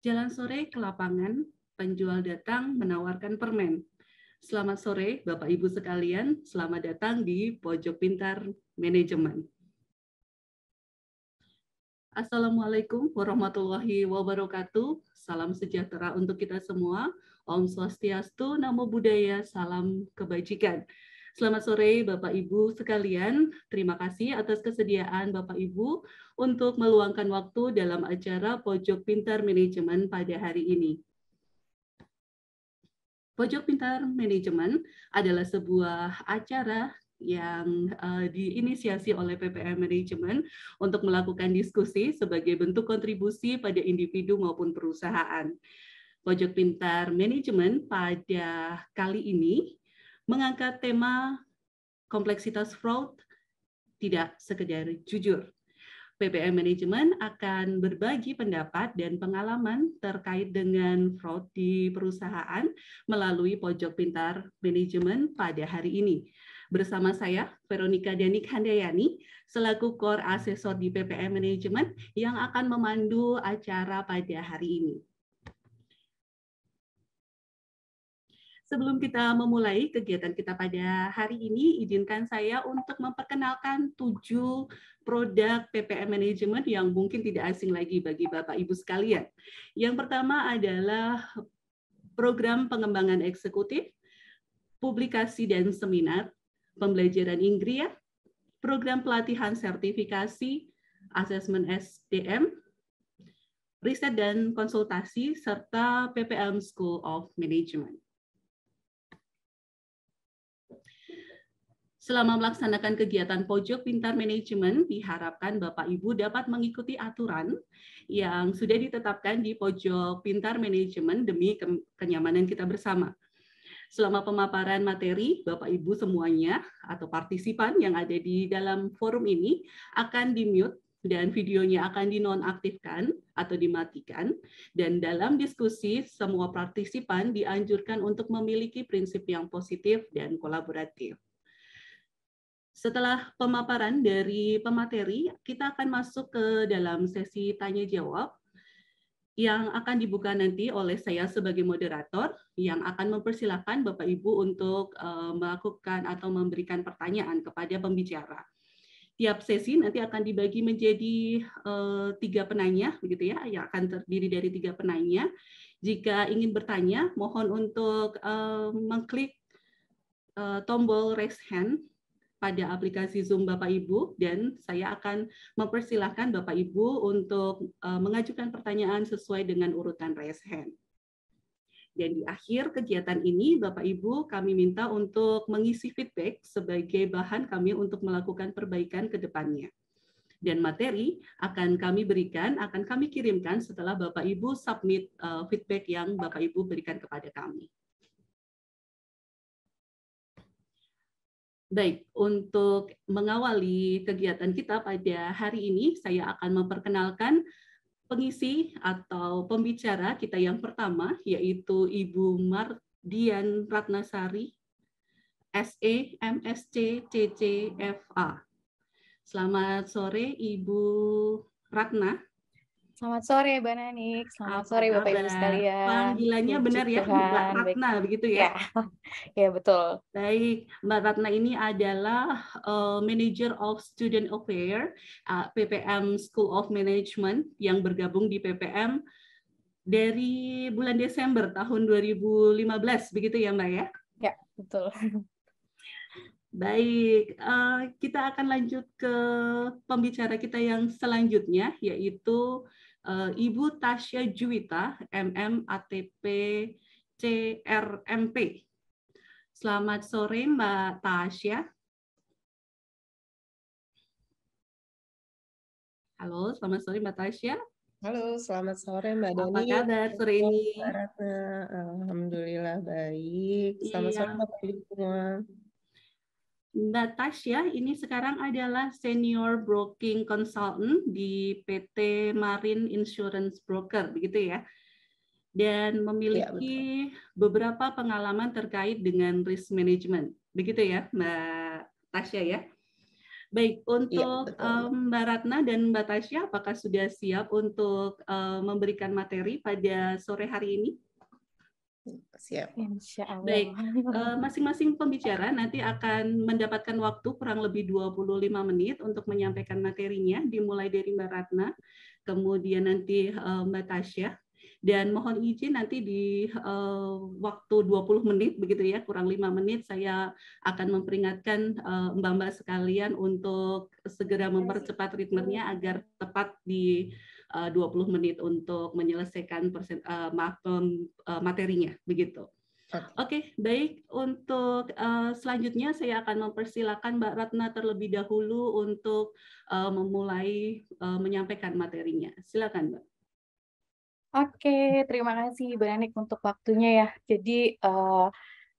Jalan sore ke lapangan, penjual datang menawarkan permen. Selamat sore, Bapak Ibu sekalian. Selamat datang di Pojok Pintar Manajemen. Assalamualaikum warahmatullahi wabarakatuh. Salam sejahtera untuk kita semua. Om Swastiastu, Namo Buddhaya, salam kebajikan. Selamat sore Bapak Ibu sekalian. Terima kasih atas kesediaan Bapak Ibu untuk meluangkan waktu dalam acara Pojok Pintar Manajemen pada hari ini. Pojok Pintar Manajemen adalah sebuah acara yang diinisiasi oleh PPM Manajemen untuk melakukan diskusi sebagai bentuk kontribusi pada individu maupun perusahaan. Pojok Pintar Manajemen pada kali ini mengangkat tema kompleksitas fraud tidak sekedar jujur. PPM Manajemen akan berbagi pendapat dan pengalaman terkait dengan fraud di perusahaan melalui Pojok Pintar Manajemen pada hari ini. Bersama saya, Veronica Danik Handayani, selaku Core Asesor di PPM Manajemen yang akan memandu acara pada hari ini. Sebelum kita memulai kegiatan kita pada hari ini, izinkan saya untuk memperkenalkan 7 produk PPM Manajemen yang mungkin tidak asing lagi bagi Bapak Ibu sekalian. Yang pertama adalah program pengembangan eksekutif, publikasi dan seminar, pembelajaran Inggris, program pelatihan sertifikasi, asesmen SDM, riset dan konsultasi, serta PPM School of Management. Selama melaksanakan kegiatan Pojok Pintar Manajemen, diharapkan Bapak Ibu dapat mengikuti aturan yang sudah ditetapkan di Pojok Pintar Manajemen demi kenyamanan kita bersama. Selama pemaparan materi, Bapak Ibu semuanya atau partisipan yang ada di dalam forum ini akan di-mute dan videonya akan dinonaktifkan atau dimatikan. Dan dalam diskusi, semua partisipan dianjurkan untuk memiliki prinsip yang positif dan kolaboratif. Setelah pemaparan dari pemateri, kita akan masuk ke dalam sesi tanya-jawab yang akan dibuka nanti oleh saya sebagai moderator yang akan mempersilahkan Bapak Ibu untuk melakukan atau memberikan pertanyaan kepada pembicara. Tiap sesi nanti akan dibagi menjadi 3 penanya, begitu ya, yang akan terdiri dari 3 penanya. Jika ingin bertanya, mohon untuk mengklik tombol raise hand pada aplikasi Zoom Bapak Ibu, dan saya akan mempersilahkan Bapak Ibu untuk mengajukan pertanyaan sesuai dengan urutan raise hand. Dan di akhir kegiatan ini, Bapak Ibu, kami minta untuk mengisi feedback sebagai bahan kami untuk melakukan perbaikan ke depannya. Dan materi akan kami berikan, akan kami kirimkan setelah Bapak Ibu submit feedback yang Bapak Ibu berikan kepada kami. Baik, untuk mengawali kegiatan kita pada hari ini, saya akan memperkenalkan pengisi atau pembicara kita yang pertama, yaitu Ibu Mardian Ratnasari, SE, MSc, CC, FA. Selamat sore, Ibu Ratna. Selamat sore, Mbak Nanik. Selamat sore, Bapak Ibu sekalian. Panggilannya benar ya, Mbak Ratna, begitu ya? Ya, betul. Baik, Mbak Ratna ini adalah Manager of Student Affairs PPM School of Management yang bergabung di PPM dari bulan Desember tahun 2015, begitu ya Mbak ya? Ya, betul. Baik, kita akan lanjut ke pembicara kita yang selanjutnya, yaitu Ibu Tasya Juwita, MM ATP CRMP. Selamat sore Mbak Tasya. Halo, selamat sore Mbak Tasya. Halo, selamat sore Mbak Dani. Apa kabar sore ini? Alhamdulillah baik. Selamat sore Bapak Ibu semua. Mbak Tasya ini sekarang adalah Senior Broking Consultant di PT Marine Insurance Broker, begitu ya? Dan memiliki beberapa pengalaman terkait dengan risk management. Begitu ya, Mbak Tasya ya? Baik, Iya, untuk betul. Mbak Ratna dan Mbak Tasya, apakah sudah siap untuk memberikan materi pada sore hari ini? Siap. Insya Baik, Allah. masing-masing pembicara nanti akan mendapatkan waktu kurang lebih 25 menit untuk menyampaikan materinya, dimulai dari Mbak Ratna, kemudian nanti Mbak Tasya, dan mohon izin nanti di waktu 20 menit, begitu ya, kurang 5 menit, saya akan memperingatkan Mbak-mbak sekalian untuk segera mempercepat ritmenya agar tepat di 20 menit untuk menyelesaikan materinya, begitu. Oke, baik. Untuk selanjutnya saya akan mempersilakan Mbak Ratna terlebih dahulu untuk memulai menyampaikan materinya. Silakan, Mbak. Oke, terima kasih Mbak Nanik untuk waktunya ya. Jadi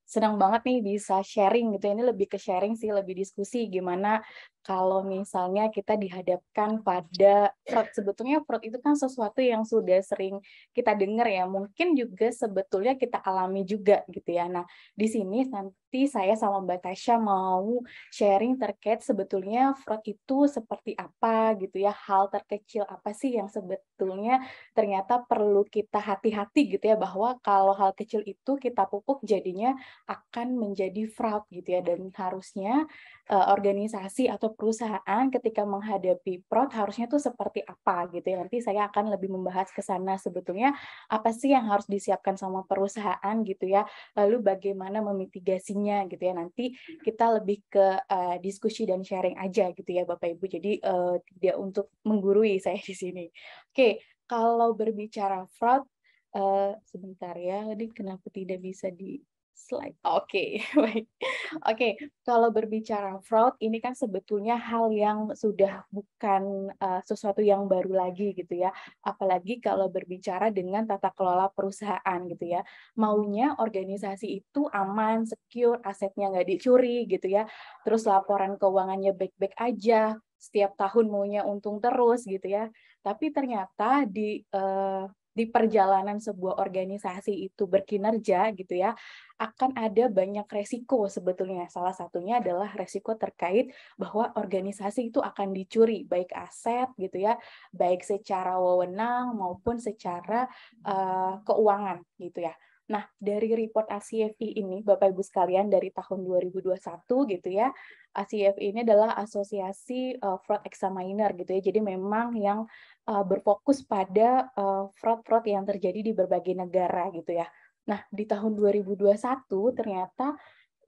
senang banget nih bisa sharing gitu ya. Ini lebih ke sharing sih, lebih diskusi gimana kalau misalnya kita dihadapkan pada fraud. Sebetulnya fraud itu kan sesuatu yang sudah sering kita dengar ya. Mungkin juga sebetulnya kita alami juga gitu ya. Nah, di sini nanti saya sama Mbak Tasya mau sharing terkait sebetulnya fraud itu seperti apa gitu ya. Hal terkecil apa sih yang sebetulnya ternyata perlu kita hati-hati gitu ya, bahwa kalau hal kecil itu kita pupuk jadinya akan menjadi fraud gitu ya. Dan harusnya organisasi atau perusahaan ketika menghadapi fraud harusnya tuh seperti apa gitu ya. Nanti saya akan lebih membahas ke sana sebetulnya apa sih yang harus disiapkan sama perusahaan gitu ya. Lalu bagaimana memitigasinya gitu ya. Nanti kita lebih ke diskusi dan sharing aja gitu ya Bapak Ibu. Jadi tidak untuk menggurui saya di sini. Oke, kalau berbicara fraud, sebentar ya, ini kenapa tidak bisa di slide? Oke, baik. Oke, kalau berbicara fraud, ini kan sebetulnya hal yang sudah bukan sesuatu yang baru lagi gitu ya. Apalagi kalau berbicara dengan tata kelola perusahaan gitu ya. Maunya organisasi itu aman, secure, asetnya nggak dicuri gitu ya. Terus laporan keuangannya baik-baik aja, setiap tahun maunya untung terus gitu ya. Tapi ternyata di perjalanan sebuah organisasi itu berkinerja gitu ya, akan ada banyak resiko sebetulnya. Salah satunya adalah resiko terkait bahwa organisasi itu akan dicuri, baik aset gitu ya, baik secara wewenang maupun secara keuangan gitu ya. Nah, dari report ACFI ini, Bapak Ibu sekalian, dari tahun 2021 gitu ya, ACFI ini adalah Asosiasi Fraud Examiner gitu ya. Jadi memang yang berfokus pada fraud-fraud yang terjadi di berbagai negara gitu ya. Nah, di tahun 2021 ternyata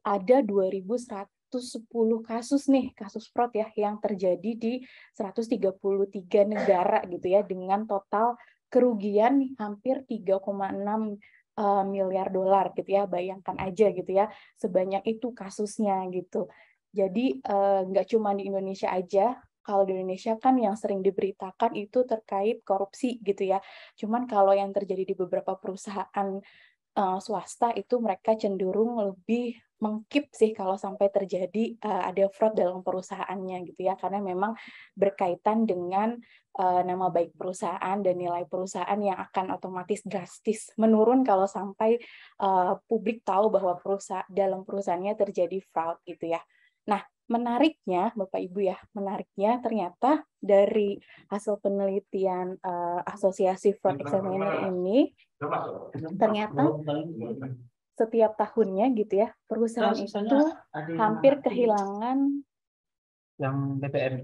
ada 2.110 kasus nih, kasus fraud ya, yang terjadi di 133 negara gitu ya, dengan total kerugian hampir 3,6 miliar dolar gitu ya. Bayangkan aja gitu ya, sebanyak itu kasusnya gitu. Jadi nggak cuma di Indonesia aja. Kalau di Indonesia kan yang sering diberitakan itu terkait korupsi gitu ya. Cuman kalau yang terjadi di beberapa perusahaan swasta itu mereka cenderung lebih mengkip sih kalau sampai terjadi ada fraud dalam perusahaannya gitu ya, karena memang berkaitan dengan nama baik perusahaan dan nilai perusahaan yang akan otomatis drastis menurun kalau sampai publik tahu bahwa dalam perusahaannya terjadi fraud gitu ya. Nah, menariknya Bapak Ibu ya, menariknya ternyata dari hasil penelitian Asosiasi Fraud Examiner ini ternyata setiap tahunnya gitu ya, perusahaan itu hampir kehilangan yang DPR.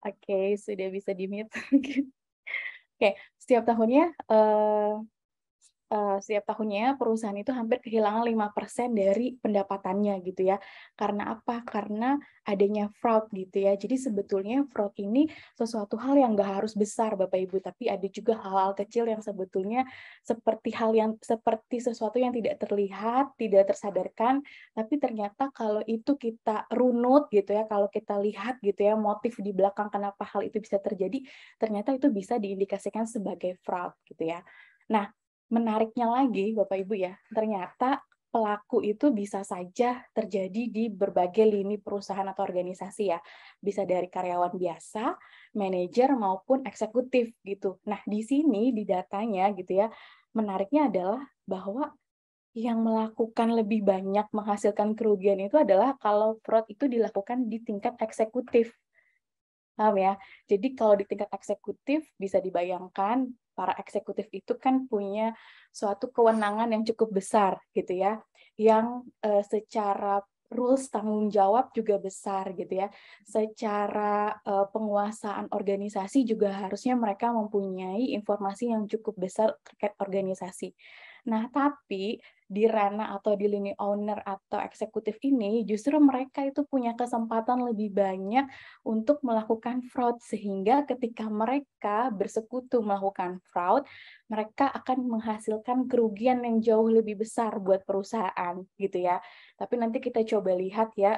Oke, sudah bisa di-mute. Oke, setiap tahunnya perusahaan itu hampir kehilangan 5% dari pendapatannya gitu ya. Karena apa? Karena adanya fraud gitu ya. Jadi sebetulnya fraud ini sesuatu hal yang nggak harus besar Bapak Ibu, tapi ada juga hal-hal kecil yang sebetulnya seperti sesuatu yang tidak terlihat, tidak tersadarkan, tapi ternyata kalau itu kita runut gitu ya, kalau kita lihat gitu ya motif di belakang kenapa hal itu bisa terjadi, ternyata itu bisa diindikasikan sebagai fraud gitu ya. Nah, menariknya lagi, Bapak Ibu ya, ternyata pelaku itu bisa saja terjadi di berbagai lini perusahaan atau organisasi ya. Bisa dari karyawan biasa, manajer, maupun eksekutif gitu. Nah, di sini, di datanya gitu ya, menariknya adalah bahwa yang melakukan lebih banyak menghasilkan kerugian itu adalah kalau fraud itu dilakukan di tingkat eksekutif. Paham ya? Jadi kalau di tingkat eksekutif bisa dibayangkan para eksekutif itu kan punya suatu kewenangan yang cukup besar gitu ya, yang secara rules tanggung jawab juga besar gitu ya. Secara penguasaan organisasi juga harusnya mereka mempunyai informasi yang cukup besar terkait organisasi. Nah, tapi di ranah atau di lini owner atau eksekutif ini justru mereka itu punya kesempatan lebih banyak untuk melakukan fraud, sehingga ketika mereka bersekutu melakukan fraud, mereka akan menghasilkan kerugian yang jauh lebih besar buat perusahaan gitu ya. Tapi nanti kita coba lihat ya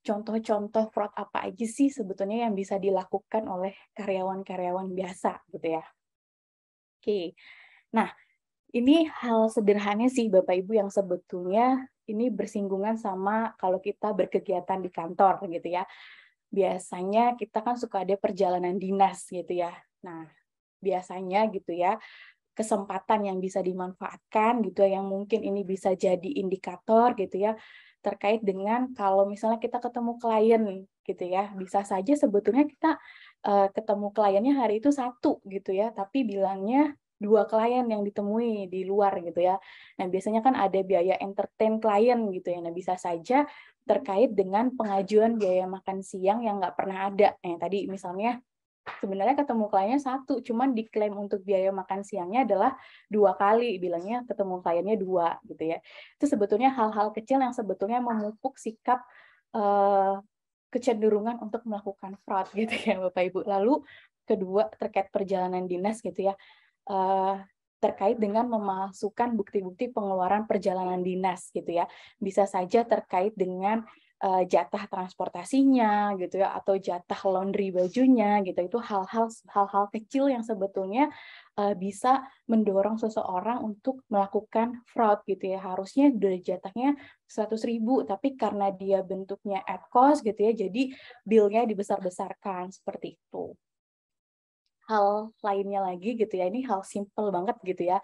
contoh-contoh fraud apa aja sih sebetulnya yang bisa dilakukan oleh karyawan-karyawan biasa gitu ya. Oke. Nah, ini hal sederhana sih Bapak Ibu yang sebetulnya ini bersinggungan sama kalau kita berkegiatan di kantor gitu ya. Biasanya kita kan suka ada perjalanan dinas gitu ya. Nah, biasanya gitu ya, kesempatan yang bisa dimanfaatkan gitu ya, yang mungkin ini bisa jadi indikator gitu ya, terkait dengan kalau misalnya kita ketemu klien gitu ya, bisa saja sebetulnya kita ketemu kliennya hari itu satu gitu ya, tapi bilangnya 2 klien yang ditemui di luar gitu ya. Nah, biasanya kan ada biaya entertain klien gitu ya. Nah, bisa saja terkait dengan pengajuan biaya makan siang yang nggak pernah ada. Nah, tadi misalnya sebenarnya ketemu kliennya satu, cuman diklaim untuk biaya makan siangnya adalah 2 kali, bilangnya ketemu kliennya 2 gitu ya. Itu sebetulnya hal-hal kecil yang sebetulnya memupuk sikap kecenderungan untuk melakukan fraud gitu ya Bapak Ibu. Lalu kedua terkait perjalanan dinas gitu ya. Terkait dengan memasukkan bukti-bukti pengeluaran perjalanan dinas gitu ya. Bisa saja terkait dengan jatah transportasinya gitu ya, atau jatah laundry bajunya gitu. Itu hal-hal kecil yang sebetulnya bisa mendorong seseorang untuk melakukan fraud gitu ya. Harusnya dari jatahnya 100.000, tapi karena dia bentuknya at cost gitu ya, jadi bill-nya dibesar-besarkan seperti itu. Hal lainnya lagi gitu ya, ini hal simple banget gitu ya.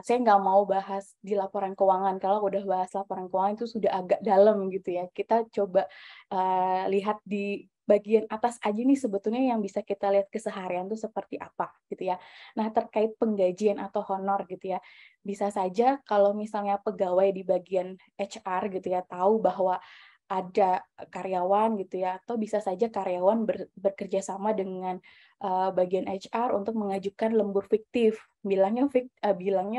Saya nggak mau bahas di laporan keuangan, kalau udah bahas laporan keuangan itu sudah agak dalam gitu ya. Kita coba lihat di bagian atas aja nih sebetulnya yang bisa kita lihat keseharian itu seperti apa gitu ya. Nah, terkait penggajian atau honor gitu ya, bisa saja kalau misalnya pegawai di bagian HR gitu ya tahu bahwa ada karyawan gitu ya, atau bisa saja karyawan bekerja sama dengan bagian HR untuk mengajukan lembur fiktif. Bilangnya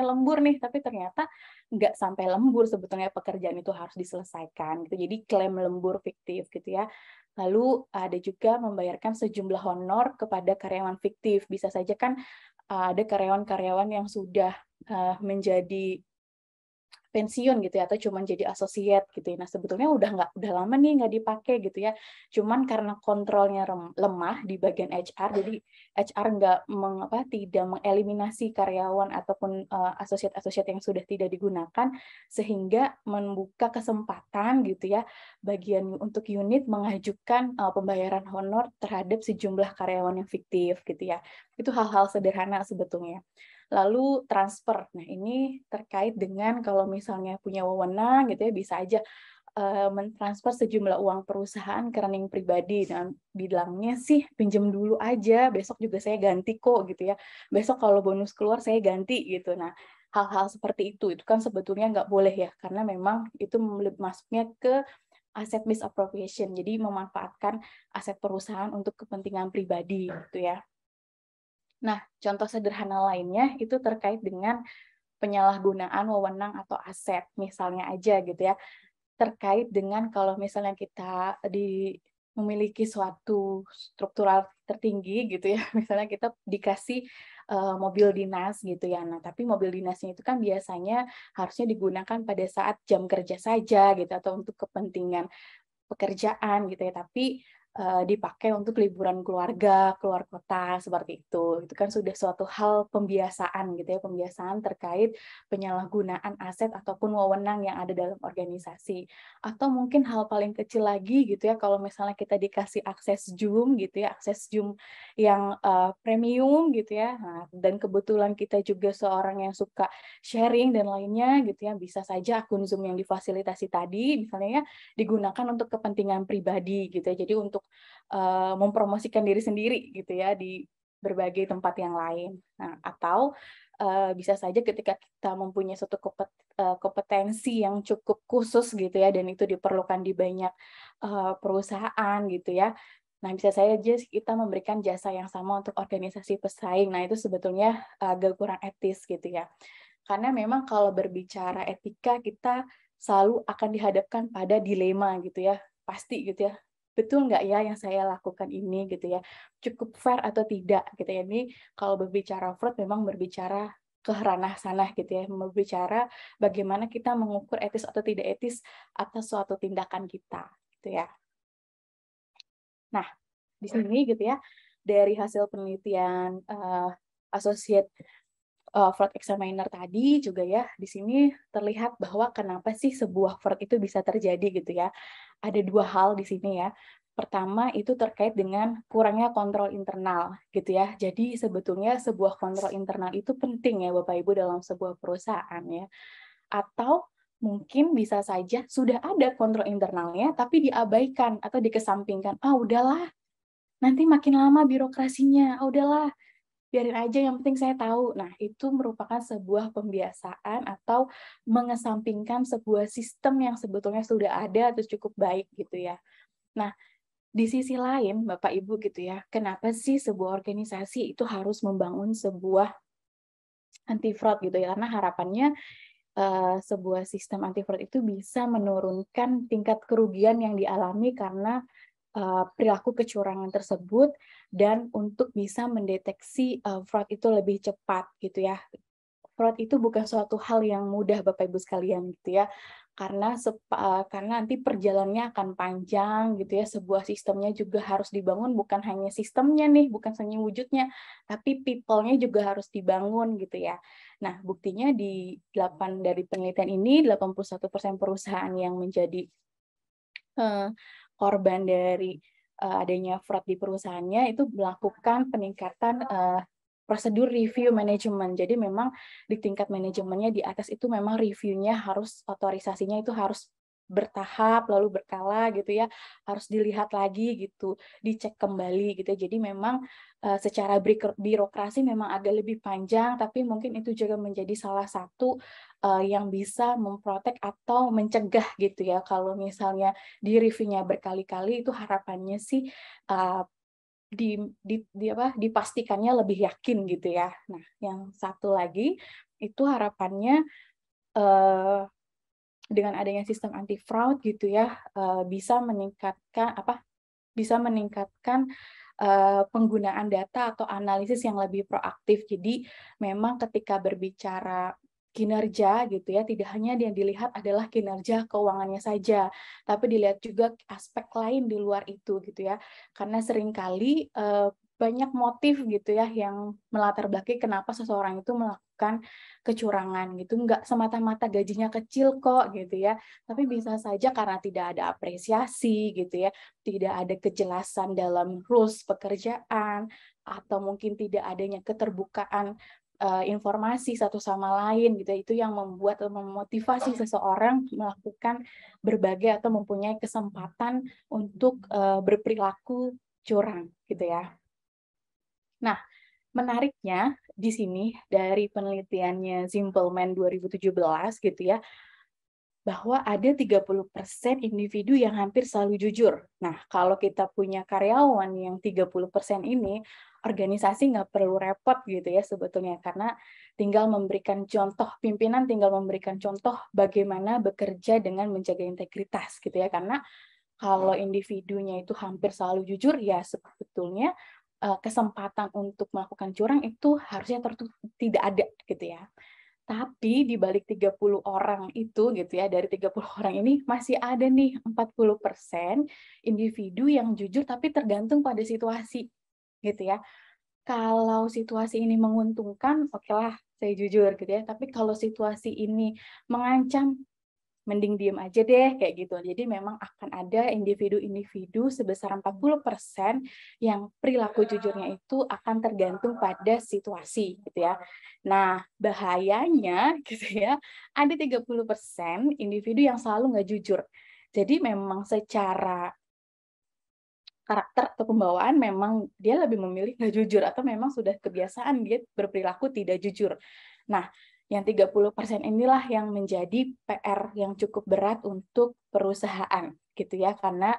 lembur nih, tapi ternyata nggak sampai lembur sebetulnya, pekerjaan itu harus diselesaikan gitu. Jadi klaim lembur fiktif gitu ya. Lalu ada juga membayarkan sejumlah honor kepada karyawan fiktif. Bisa saja kan ada karyawan-karyawan yang sudah menjadi pensiun gitu ya, atau cuman jadi associate gitu ya. Nah, sebetulnya udah lama nih nggak dipakai gitu ya. Cuman karena kontrolnya lemah di bagian HR, jadi HR tidak mengeliminasi karyawan ataupun associate-associate yang sudah tidak digunakan, sehingga membuka kesempatan gitu ya bagian untuk unit mengajukan pembayaran honor terhadap sejumlah karyawan yang fiktif gitu ya. Itu hal-hal sederhana sebetulnya. Lalu transfer. Nah, ini terkait dengan kalau misalnya punya wewenang gitu ya, bisa aja mentransfer sejumlah uang perusahaan ke rekening pribadi. Dan bilangnya sih pinjam dulu aja, besok juga saya ganti kok gitu ya. Besok kalau bonus keluar saya ganti gitu. Nah, hal-hal seperti itu kan sebetulnya nggak boleh ya, karena memang itu masuknya ke aset misappropriation. Jadi memanfaatkan aset perusahaan untuk kepentingan pribadi gitu ya. Nah, contoh sederhana lainnya itu terkait dengan penyalahgunaan wewenang atau aset. Misalnya aja gitu ya, terkait dengan kalau misalnya kita memiliki suatu struktural tertinggi gitu ya, misalnya kita dikasih mobil dinas gitu ya. Nah, tapi mobil dinasnya itu kan biasanya harusnya digunakan pada saat jam kerja saja gitu, atau untuk kepentingan pekerjaan gitu ya. Tapi dipakai untuk liburan keluarga, keluar kota, seperti itu. Itu kan sudah suatu hal pembiasaan gitu ya, pembiasaan terkait penyalahgunaan aset ataupun wewenang yang ada dalam organisasi. Atau mungkin hal paling kecil lagi gitu ya, kalau misalnya kita dikasih akses Zoom gitu ya, akses Zoom yang premium gitu ya. Nah, dan kebetulan kita juga seorang yang suka sharing dan lainnya gitu ya, bisa saja akun Zoom yang difasilitasi tadi misalnya ya digunakan untuk kepentingan pribadi gitu ya. Jadi untuk mempromosikan diri sendiri gitu ya di berbagai tempat yang lain. Nah, atau bisa saja ketika kita mempunyai suatu kompetensi yang cukup khusus gitu ya, dan itu diperlukan di banyak perusahaan gitu ya. Nah, bisa saja kita memberikan jasa yang sama untuk organisasi pesaing. Nah, itu sebetulnya agak kurang etis gitu ya. Karena memang kalau berbicara etika, kita selalu akan dihadapkan pada dilema gitu ya. Pasti gitu ya. Betul nggak ya yang saya lakukan ini gitu ya. Cukup fair atau tidak gitu ya. Ini kalau berbicara fraud memang berbicara ke ranah sana gitu ya. Berbicara bagaimana kita mengukur etis atau tidak etis atas suatu tindakan kita gitu ya. Nah, di sini gitu ya, dari hasil penelitian Associate Fraud Examiner tadi juga ya, di sini terlihat bahwa kenapa sih sebuah fraud itu bisa terjadi gitu ya. Ada dua hal di sini ya. Pertama itu terkait dengan kurangnya kontrol internal gitu ya. Jadi sebetulnya sebuah kontrol internal itu penting ya Bapak Ibu dalam sebuah perusahaan ya. Atau mungkin bisa saja sudah ada kontrol internalnya tapi diabaikan atau dikesampingkan. Ah udahlah, nanti makin lama birokrasinya. Ah udahlah, biarin aja, yang penting saya tahu. Nah, itu merupakan sebuah pembiasaan atau mengesampingkan sebuah sistem yang sebetulnya sudah ada atau cukup baik gitu ya. Nah, di sisi lain, Bapak Ibu gitu ya, kenapa sih sebuah organisasi itu harus membangun sebuah anti fraud gitu ya? Karena harapannya sebuah sistem anti fraud itu bisa menurunkan tingkat kerugian yang dialami karena perilaku kecurangan tersebut, dan untuk bisa mendeteksi fraud itu lebih cepat gitu ya. Fraud itu bukan suatu hal yang mudah Bapak Ibu sekalian gitu ya. Karena nanti perjalanannya akan panjang gitu ya. Sebuah sistemnya juga harus dibangun, bukan hanya sistemnya nih, bukan hanya wujudnya, tapi people-nya juga harus dibangun gitu ya. Nah, buktinya dari penelitian ini 81% perusahaan yang menjadi korban dari adanya fraud di perusahaannya itu melakukan peningkatan prosedur review manajemen. Jadi memang di tingkat manajemennya di atas itu memang reviewnya harus, otorisasinya itu harus bertahap lalu berkala gitu ya, harus dilihat lagi gitu, dicek kembali gitu. Jadi memang secara birokrasi memang agak lebih panjang, tapi mungkin itu juga menjadi salah satu yang bisa memprotek atau mencegah gitu ya. Kalau misalnya di reviewnya berkali-kali, itu harapannya sih dipastikannya lebih yakin gitu ya. Nah, yang satu lagi itu harapannya dengan adanya sistem anti fraud gitu ya, bisa meningkatkan penggunaan data atau analisis yang lebih proaktif. Jadi memang ketika berbicara kinerja gitu ya, tidak hanya yang dilihat adalah kinerja keuangannya saja, tapi dilihat juga aspek lain di luar itu gitu ya. Karena seringkali banyak motif gitu ya yang melatar belakangi kenapa seseorang itu melakukan kecurangan gitu. Nggak semata-mata gajinya kecil kok gitu ya, tapi bisa saja karena tidak ada apresiasi gitu ya, tidak ada kejelasan dalam rules pekerjaan, atau mungkin tidak adanya keterbukaan informasi satu sama lain gitu. Itu yang membuat atau memotivasi seseorang melakukan berbagai atau mempunyai kesempatan untuk berperilaku curang gitu ya. Nah, menariknya di sini dari penelitiannya Zimpelman 2017 gitu ya, bahwa ada 30% individu yang hampir selalu jujur. Nah, kalau kita punya karyawan yang 30% ini, organisasi nggak perlu repot gitu ya sebetulnya, karena tinggal memberikan contoh, pimpinan tinggal memberikan contoh bagaimana bekerja dengan menjaga integritas gitu ya. Karena kalau individunya itu hampir selalu jujur, ya sebetulnya kesempatan untuk melakukan curang itu harusnya tidak ada gitu ya. Tapi di balik 30 orang itu gitu ya, dari 30 orang ini masih ada nih 40% individu yang jujur tapi tergantung pada situasi gitu ya. Kalau situasi ini menguntungkan, oke lah saya jujur gitu ya. Tapi kalau situasi ini mengancam, mending diem aja deh kayak gitu. Jadi memang akan ada individu-individu sebesar 40% yang perilaku jujurnya itu akan tergantung pada situasi gitu ya. Nah, bahayanya gitu ya, ada 30% individu yang selalu nggak jujur. Jadi memang secara karakter atau pembawaan memang dia lebih memilih nggak jujur atau memang sudah kebiasaan dia berperilaku tidak jujur. Nah, yang 30% inilah yang menjadi PR yang cukup berat untuk perusahaan gitu ya, karena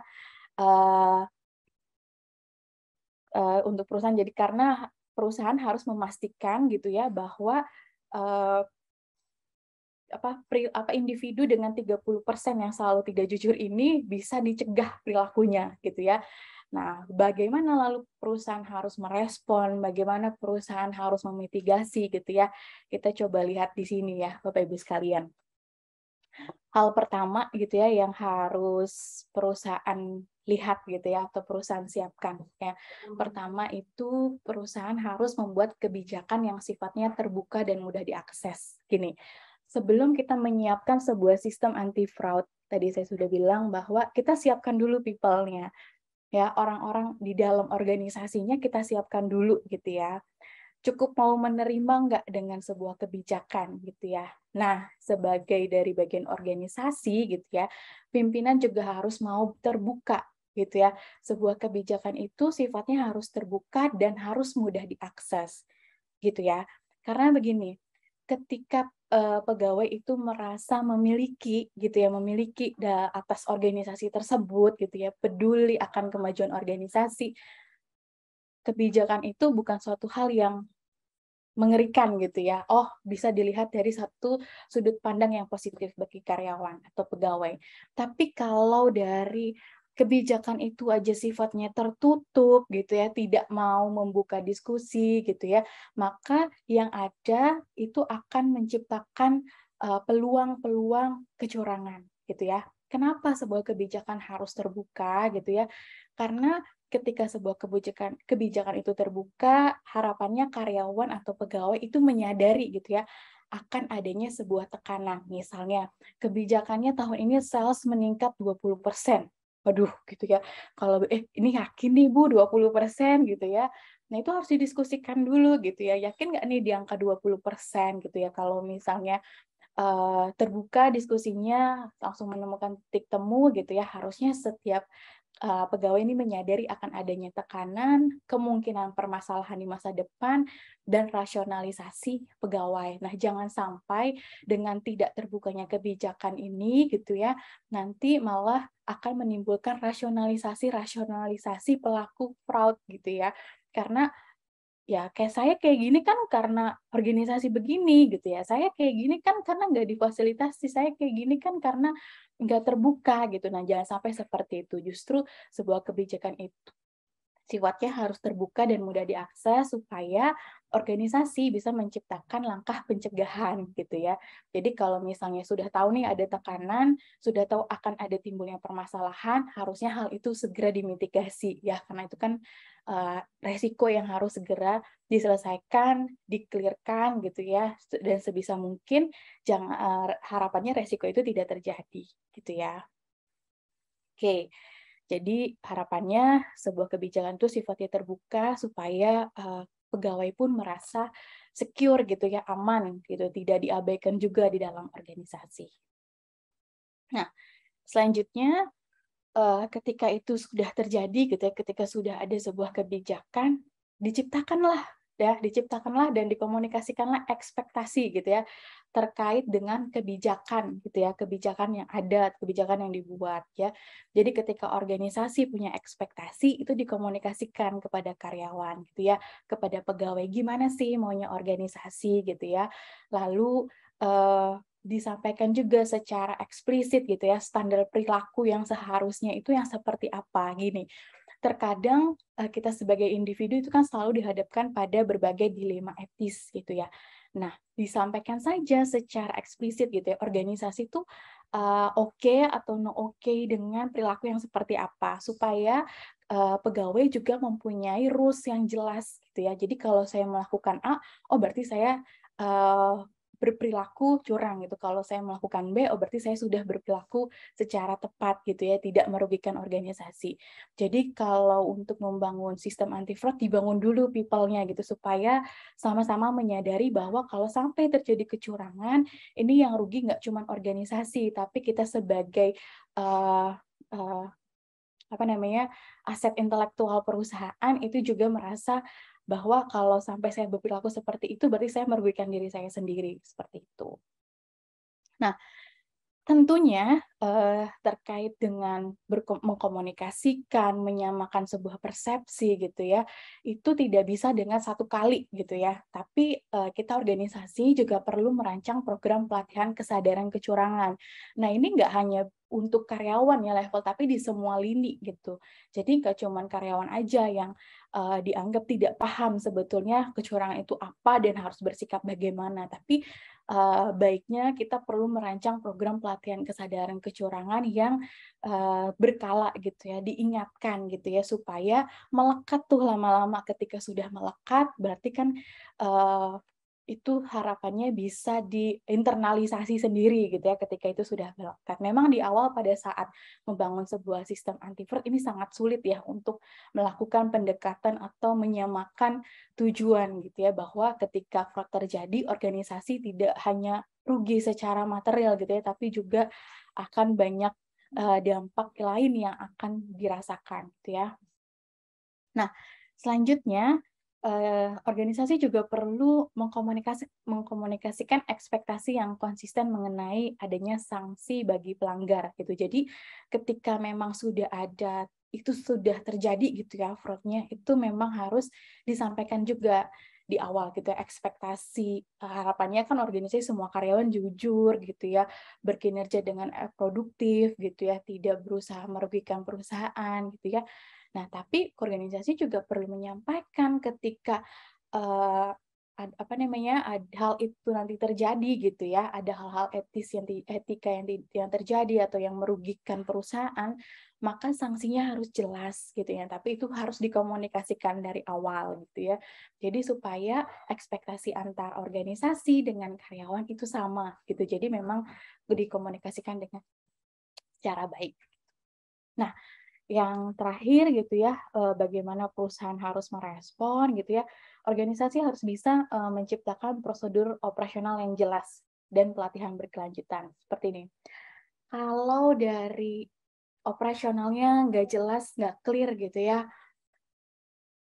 untuk perusahaan jadi karena perusahaan harus memastikan gitu ya bahwa individu dengan 30% yang selalu tidak jujur ini bisa dicegah perilakunya gitu ya. Nah, bagaimana lalu perusahaan harus merespon, bagaimana perusahaan harus memitigasi gitu ya. Kita coba lihat di sini ya, Bapak Ibu sekalian. Hal pertama gitu ya yang harus perusahaan lihat gitu ya atau perusahaan siapkan ya. Pertama itu perusahaan harus membuat kebijakan yang sifatnya terbuka dan mudah diakses. Gini, sebelum kita menyiapkan sebuah sistem anti fraud, tadi saya sudah bilang bahwa kita siapkan dulu people-nya. Ya, orang-orang di dalam organisasinya kita siapkan dulu gitu ya. Cukup mau menerima nggak dengan sebuah kebijakan gitu ya. Nah, sebagai dari bagian organisasi gitu ya, pimpinan juga harus mau terbuka gitu ya. Sebuah kebijakan itu sifatnya harus terbuka dan harus mudah diakses gitu ya. Karena begini, ketika pegawai itu merasa memiliki gitu ya, memiliki atas organisasi tersebut gitu ya, peduli akan kemajuan organisasi, kebijakan itu bukan suatu hal yang mengerikan gitu ya. Oh, bisa dilihat dari satu sudut pandang yang positif bagi karyawan atau pegawai. Tapi kalau dari kebijakan itu aja sifatnya tertutup gitu ya, tidak mau membuka diskusi gitu ya, maka yang ada itu akan menciptakan peluang-peluang kecurangan gitu ya. Kenapa sebuah kebijakan harus terbuka gitu ya? Karena ketika sebuah kebijakan itu terbuka, harapannya karyawan atau pegawai itu menyadari gitu ya akan adanya sebuah tekanan. Misalnya, kebijakannya tahun ini sales meningkat 20%. Waduh, gitu ya. Kalau ini yakin nih Bu 20% gitu ya. Nah, itu harus didiskusikan dulu gitu ya. Yakin nggak nih di angka 20% gitu ya. Kalau misalnya terbuka diskusinya, langsung menemukan titik temu gitu ya. Harusnya setiap pegawai ini menyadari akan adanya tekanan, kemungkinan permasalahan di masa depan, dan rasionalisasi pegawai. Nah, jangan sampai dengan tidak terbukanya kebijakan ini gitu ya, nanti malah akan menimbulkan rasionalisasi pelaku fraud gitu ya. Karena ya kayak saya kayak gini kan karena organisasi begini gitu ya, saya kayak gini kan karena nggak difasilitasi, saya kayak gini kan karena nggak terbuka gitu. Nah, jangan sampai seperti itu. Justru sebuah kebijakan itu sifatnya harus terbuka dan mudah diakses supaya organisasi bisa menciptakan langkah pencegahan gitu ya. Jadi kalau misalnya sudah tahu nih ada tekanan, sudah tahu akan ada timbulnya permasalahan, harusnya hal itu segera dimitigasi ya, karena itu kan resiko yang harus segera diselesaikan, dikelirkan gitu ya, dan sebisa mungkin jangan harapannya resiko itu tidak terjadi gitu ya. Oke. Jadi harapannya sebuah kebijakan itu sifatnya terbuka supaya pegawai pun merasa secure gitu ya, aman gitu, tidak diabaikan juga di dalam organisasi. Nah, selanjutnya ketika itu sudah terjadi gitu ya, ketika sudah ada sebuah kebijakan, diciptakanlah dan dikomunikasikanlah ekspektasi gitu ya terkait dengan kebijakan gitu ya, kebijakan yang ada, kebijakan yang dibuat ya. Jadi ketika organisasi punya ekspektasi itu dikomunikasikan kepada karyawan gitu ya, kepada pegawai gimana sih maunya organisasi gitu ya. Lalu disampaikan juga secara eksplisit gitu ya, standar perilaku yang seharusnya itu yang seperti apa gini. Terkadang kita sebagai individu itu kan selalu dihadapkan pada berbagai dilema etis gitu ya. Nah, disampaikan saja secara eksplisit gitu ya, organisasi itu oke atau no oke dengan perilaku yang seperti apa, supaya pegawai juga mempunyai rules yang jelas gitu ya. Jadi kalau saya melakukan A, oh berarti saya berperilaku curang gitu. Kalau saya melakukan B, oh berarti saya sudah berperilaku secara tepat gitu ya, tidak merugikan organisasi. Jadi kalau untuk membangun sistem anti fraud dibangun dulu people-nya gitu, supaya sama-sama menyadari bahwa kalau sampai terjadi kecurangan, ini yang rugi nggak cuma organisasi, tapi kita sebagai aset intelektual perusahaan itu juga merasa bahwa kalau sampai saya berperilaku seperti itu, berarti saya merugikan diri saya sendiri, seperti itu. Nah, tentunya terkait dengan mengkomunikasikan, menyamakan sebuah persepsi gitu ya, itu tidak bisa dengan satu kali gitu ya. Tapi kita organisasi juga perlu merancang program pelatihan kesadaran kecurangan. Nah ini nggak hanya untuk karyawan ya level, tapi di semua lini gitu. Jadi nggak cuma karyawan aja yang dianggap tidak paham sebetulnya kecurangan itu apa dan harus bersikap bagaimana, tapi baiknya kita perlu merancang program pelatihan kesadaran kecurangan yang berkala gitu ya, diingatkan gitu ya, supaya melekat tuh lama-lama. Ketika sudah melekat, berarti kan itu harapannya bisa diinternalisasi sendiri gitu ya, ketika itu sudah melekat. Memang di awal pada saat membangun sebuah sistem anti fraud ini sangat sulit ya untuk melakukan pendekatan atau menyamakan tujuan gitu ya, bahwa ketika fraud terjadi organisasi tidak hanya rugi secara material gitu ya, tapi juga akan banyak dampak lain yang akan dirasakan gitu ya. Nah, selanjutnya organisasi juga perlu mengkomunikasikan ekspektasi yang konsisten mengenai adanya sanksi bagi pelanggar gitu. Jadi ketika memang sudah ada, itu sudah terjadi gitu ya fraudnya, itu memang harus disampaikan juga di awal gitu ya, ekspektasi harapannya kan organisasi semua karyawan jujur gitu ya, berkinerja dengan produktif gitu ya, tidak berusaha merugikan perusahaan gitu ya. Nah, tapi organisasi juga perlu menyampaikan ketika hal itu nanti terjadi gitu ya, ada hal-hal etika yang terjadi atau yang merugikan perusahaan, maka sanksinya harus jelas gitu ya. Tapi itu harus dikomunikasikan dari awal gitu ya. Jadi supaya ekspektasi antar organisasi dengan karyawan itu sama gitu. Jadi memang dikomunikasikan dengan secara baik. Nah, yang terakhir gitu ya, bagaimana perusahaan harus merespon gitu ya. Organisasi harus bisa menciptakan prosedur operasional yang jelas dan pelatihan berkelanjutan. Seperti ini. Kalau dari operasionalnya nggak jelas, nggak clear gitu ya,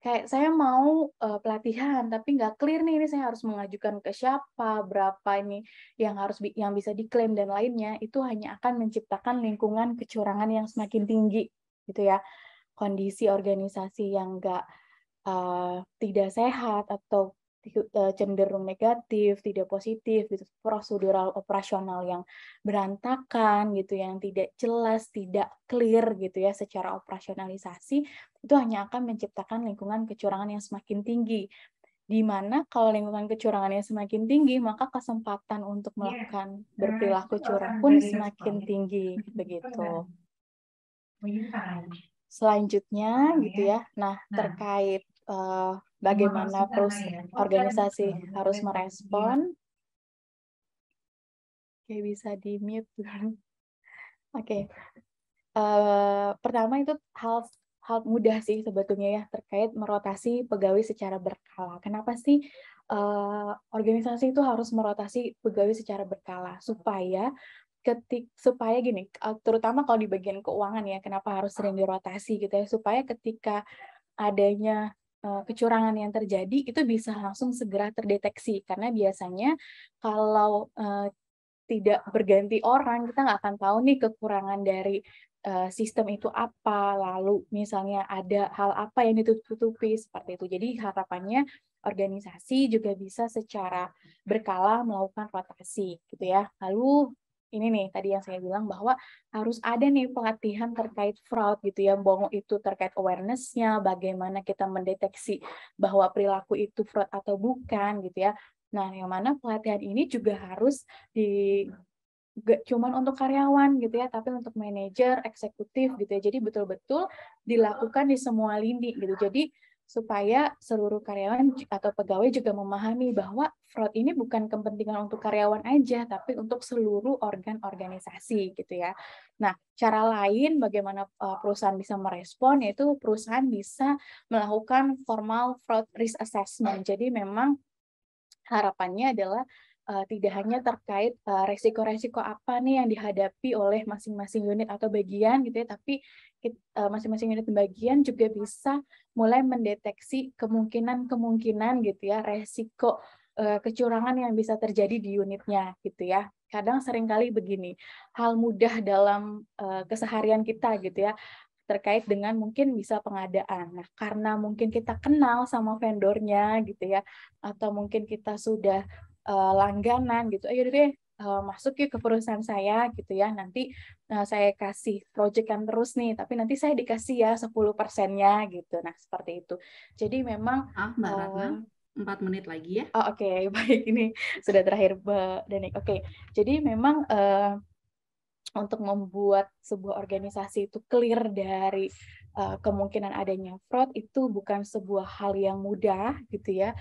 kayak saya mau pelatihan tapi nggak clear nih, ini saya harus mengajukan ke siapa, berapa ini yang bisa diklaim dan lainnya, itu hanya akan menciptakan lingkungan kecurangan yang semakin tinggi gitu ya. Kondisi organisasi yang tidak sehat atau cenderung negatif, tidak positif, gitu, prosedural operasional yang berantakan gitu, yang tidak jelas, tidak clear gitu ya secara operasionalisasi, itu hanya akan menciptakan lingkungan kecurangan yang semakin tinggi. Di mana kalau lingkungan kecurangannya semakin tinggi, maka kesempatan untuk melakukan berperilaku curang pun semakin tinggi, begitu. Selanjutnya gitu ya, nah terkait bagaimana organisasi harus merespon, oke bisa di mute. Oke, pertama itu hal mudah sih sebetulnya ya, terkait merotasi pegawai secara berkala. Kenapa sih organisasi itu harus merotasi pegawai secara berkala? Supaya gini, terutama kalau di bagian keuangan ya, kenapa harus sering dirotasi gitu ya, supaya ketika adanya kecurangan yang terjadi itu bisa langsung segera terdeteksi, karena biasanya kalau tidak berganti orang, kita nggak akan tahu nih kekurangan dari sistem itu apa, lalu misalnya ada hal apa yang ditutupi seperti itu. Jadi harapannya organisasi juga bisa secara berkala melakukan rotasi gitu ya. Lalu ini nih tadi yang saya bilang bahwa harus ada nih pelatihan terkait fraud gitu ya, bahwa itu terkait awareness-nya, bagaimana kita mendeteksi bahwa perilaku itu fraud atau bukan gitu ya. Nah, yang mana pelatihan ini juga harus gak cuman untuk karyawan gitu ya, tapi untuk manajer, eksekutif gitu ya. Jadi betul-betul dilakukan di semua lini gitu. Jadi supaya seluruh karyawan atau pegawai juga memahami bahwa fraud ini bukan kepentingan untuk karyawan aja, tapi untuk seluruh organ organisasi gitu ya. Nah, cara lain bagaimana perusahaan bisa merespon, yaitu perusahaan bisa melakukan formal fraud risk assessment. Jadi memang harapannya adalah tidak hanya terkait resiko-resiko apa nih yang dihadapi oleh masing-masing unit atau bagian gitu ya, tapi masing-masing unit dan bagian juga bisa mulai mendeteksi kemungkinan-kemungkinan gitu ya, resiko kecurangan yang bisa terjadi di unitnya gitu ya. Kadang seringkali begini, hal mudah dalam keseharian kita gitu ya, terkait dengan mungkin bisa pengadaan. Nah, karena mungkin kita kenal sama vendornya gitu ya, atau mungkin kita sudah langganan gitu, ayo deh masuk yuk ke perusahaan saya gitu ya, nanti saya kasih proyekan terus nih, tapi nanti saya dikasih ya 10%-nya gitu. Nah, seperti itu. Jadi memang Mbak Ratna, 4 menit lagi ya. Oh, oke. Baik, ini sudah terakhir Mbak Danik. Oke. Jadi memang untuk membuat sebuah organisasi itu clear dari kemungkinan adanya fraud itu bukan sebuah hal yang mudah gitu ya.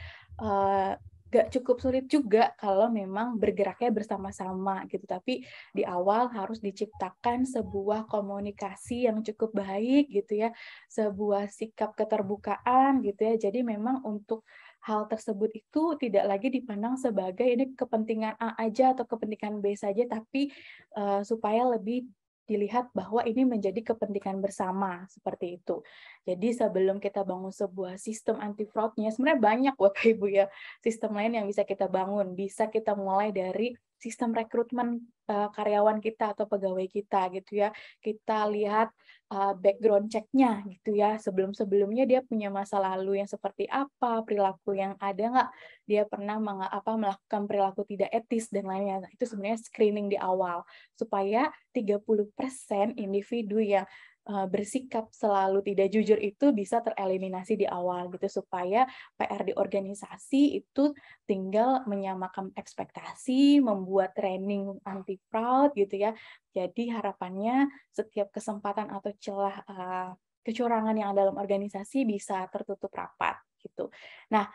Gak cukup sulit juga kalau memang bergeraknya bersama-sama gitu. Tapi di awal harus diciptakan sebuah komunikasi yang cukup baik gitu ya, sebuah sikap keterbukaan gitu ya. Jadi memang untuk hal tersebut itu tidak lagi dipandang sebagai ini kepentingan A aja atau kepentingan B saja, tapi supaya lebih dilihat bahwa ini menjadi kepentingan bersama, seperti itu. Jadi sebelum kita bangun sebuah sistem anti fraudnya, sebenarnya banyak Bapak Ibu ya, sistem lain yang bisa kita bangun. Bisa kita mulai dari sistem rekrutmen karyawan kita atau pegawai kita gitu ya. Kita lihat background check-nya gitu ya. Sebelum-sebelumnya dia punya masa lalu yang seperti apa, perilaku yang ada nggak, dia pernah melakukan perilaku tidak etis dan lainnya. Nah, itu sebenarnya screening di awal supaya 30% individu yang bersikap selalu tidak jujur itu bisa tereliminasi di awal gitu, supaya PR di organisasi itu tinggal menyamakan ekspektasi, membuat training anti fraud gitu ya. Jadi harapannya setiap kesempatan atau celah kecurangan yang dalam organisasi bisa tertutup rapat gitu. Nah,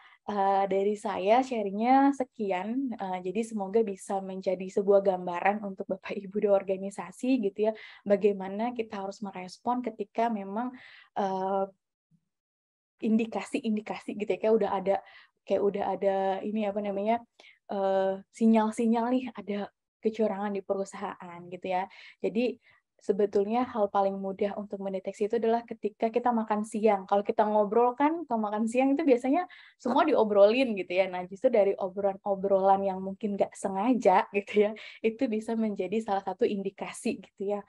dari saya sharingnya sekian, jadi semoga bisa menjadi sebuah gambaran untuk Bapak Ibu di organisasi gitu ya, bagaimana kita harus merespon ketika memang indikasi-indikasi gitu ya, kayak udah ada ini apa namanya, sinyal-sinyal nih ada kecurangan di perusahaan gitu ya. Jadi sebetulnya hal paling mudah untuk mendeteksi itu adalah ketika kita makan siang. Kalau kita ngobrol kan, kalau makan siang itu biasanya semua diobrolin gitu ya. Nah, justru dari obrolan-obrolan yang mungkin nggak sengaja gitu ya, itu bisa menjadi salah satu indikasi gitu ya.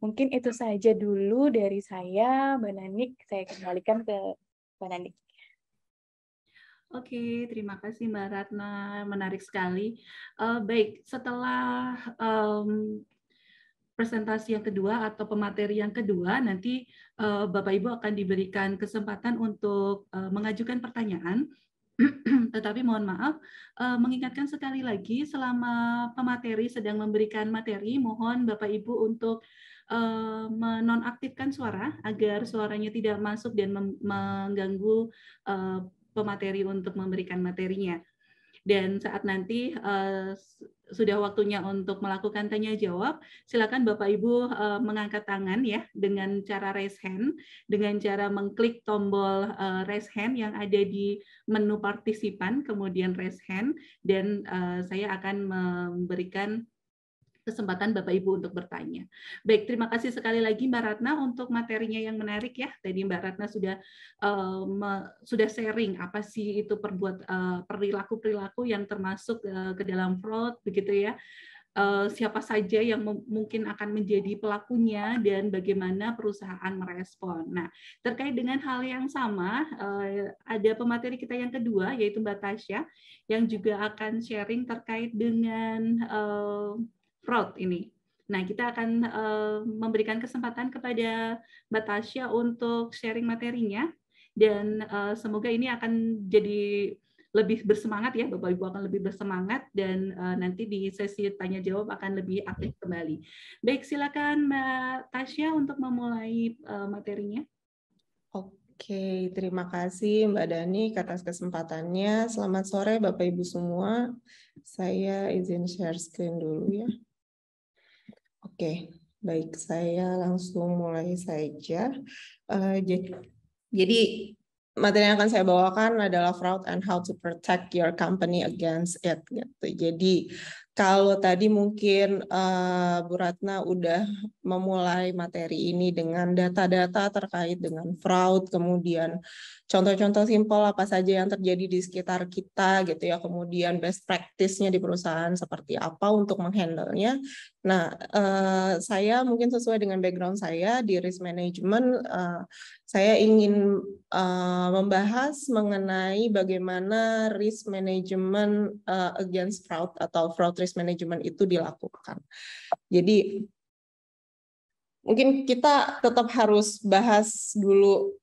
Mungkin itu saja dulu dari saya, Mbak Nanik. Saya kembalikan ke Mbak Nanik. Oke, terima kasih Mbak Ratna, menarik sekali. Baik, setelah presentasi yang kedua atau pemateri yang kedua, nanti Bapak Ibu akan diberikan kesempatan untuk mengajukan pertanyaan. Tetapi mohon maaf, mengingatkan sekali lagi selama pemateri sedang memberikan materi, mohon Bapak Ibu untuk menonaktifkan suara agar suaranya tidak masuk dan mengganggu pemateri untuk memberikan materinya. Dan saat nanti sudah waktunya untuk melakukan tanya jawab, silakan Bapak Ibu mengangkat tangan ya dengan cara raise hand, dengan cara mengklik tombol raise hand yang ada di menu partisipan, kemudian raise hand, dan saya akan memberikan kesempatan Bapak Ibu untuk bertanya. Baik, terima kasih sekali lagi Mbak Ratna untuk materinya yang menarik ya. Tadi Mbak Ratna sudah sharing apa sih itu perilaku-perilaku yang termasuk ke dalam fraud begitu ya. Siapa saja yang mungkin akan menjadi pelakunya dan bagaimana perusahaan merespon. Nah, terkait dengan hal yang sama, ada pemateri kita yang kedua yaitu Mbak Tasya yang juga akan sharing terkait dengan fraud ini. Nah, kita akan memberikan kesempatan kepada Mbak Tasya untuk sharing materinya dan semoga ini akan jadi lebih bersemangat ya, Bapak Ibu akan lebih bersemangat dan nanti di sesi tanya jawab akan lebih aktif kembali. Baik, silakan Mbak Tasya untuk memulai materinya. Oke, terima kasih Mbak Dani atas kesempatannya. Selamat sore Bapak Ibu semua. Saya izin share screen dulu ya. Oke, baik, saya langsung mulai saja. Jadi materi yang akan saya bawakan adalah fraud and how to protect your company against it. Gitu. Jadi kalau tadi mungkin Bu Ratna udah memulai materi ini dengan data-data terkait dengan fraud, kemudian contoh-contoh simpel apa saja yang terjadi di sekitar kita gitu ya, kemudian best practice-nya di perusahaan seperti apa untuk menghandle-nya. Nah, saya mungkin sesuai dengan background saya di risk management, saya ingin membahas mengenai bagaimana risk management against fraud atau fraud risk management itu dilakukan. Jadi mungkin kita tetap harus bahas dulu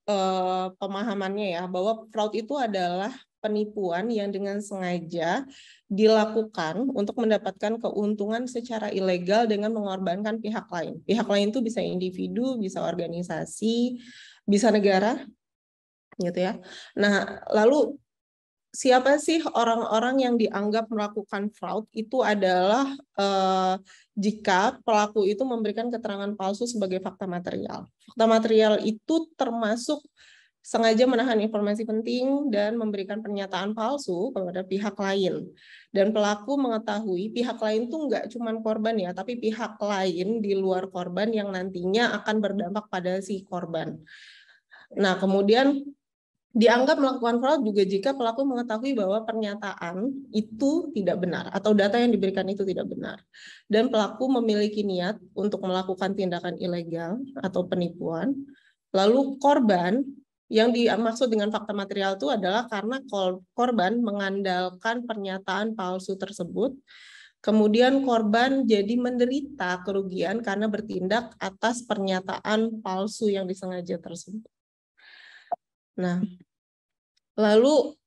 pemahamannya ya, bahwa fraud itu adalah penipuan yang dengan sengaja dilakukan untuk mendapatkan keuntungan secara ilegal dengan mengorbankan pihak lain. Pihak lain itu bisa individu, bisa organisasi, bisa negara, gitu ya. Nah, lalu siapa sih orang-orang yang dianggap melakukan fraud? Itu adalah jika pelaku itu memberikan keterangan palsu sebagai fakta material. Fakta material itu termasuk sengaja menahan informasi penting dan memberikan pernyataan palsu kepada pihak lain. Dan pelaku mengetahui pihak lain tuh nggak cuma korban ya, tapi pihak lain di luar korban yang nantinya akan berdampak pada si korban. Nah, kemudian dianggap melakukan fraud juga jika pelaku mengetahui bahwa pernyataan itu tidak benar atau data yang diberikan itu tidak benar. Dan pelaku memiliki niat untuk melakukan tindakan ilegal atau penipuan. Lalu korban, yang dimaksud dengan fakta material itu adalah karena korban mengandalkan pernyataan palsu tersebut, kemudian korban jadi menderita kerugian karena bertindak atas pernyataan palsu yang disengaja tersebut. Nah, lalu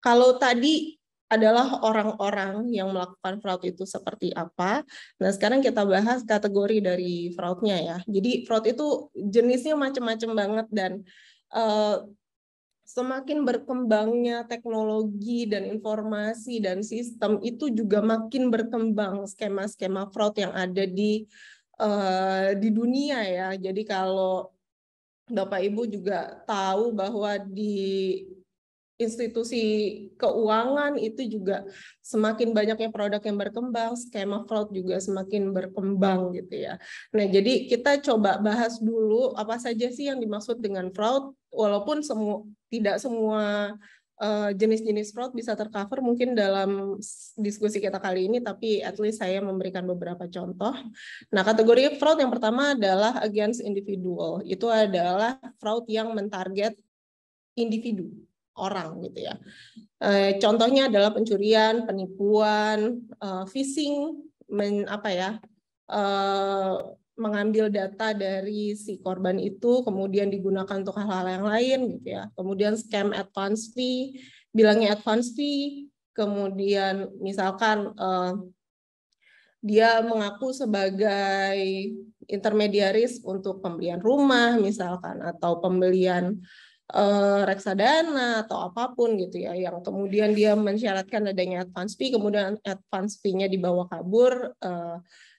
kalau tadi adalah orang-orang yang melakukan fraud itu seperti apa. Nah, sekarang kita bahas kategori dari fraudnya ya. Jadi fraud itu jenisnya macam-macam banget dan semakin berkembangnya teknologi dan informasi dan sistem itu juga makin berkembang skema-skema fraud yang ada di dunia ya. Jadi kalau Bapak Ibu juga tahu bahwa di institusi keuangan itu juga semakin banyaknya produk yang berkembang, skema fraud juga semakin berkembang gitu ya. Nah, jadi kita coba bahas dulu apa saja sih yang dimaksud dengan fraud, walaupun tidak semua jenis-jenis fraud bisa tercover mungkin dalam diskusi kita kali ini, tapi at least saya memberikan beberapa contoh. Nah, kategori fraud yang pertama adalah against individual. Itu adalah fraud yang mentarget individu, orang gitu ya. Contohnya adalah pencurian, penipuan, phishing, mengambil data dari si korban itu kemudian digunakan untuk hal-hal yang lain gitu ya. Kemudian scam advance fee, bilangnya advance fee, kemudian misalkan dia mengaku sebagai intermediaris untuk pembelian rumah misalkan atau pembelian reksadana atau apapun gitu ya, yang kemudian dia mensyaratkan adanya advance fee, kemudian advance fee-nya dibawa kabur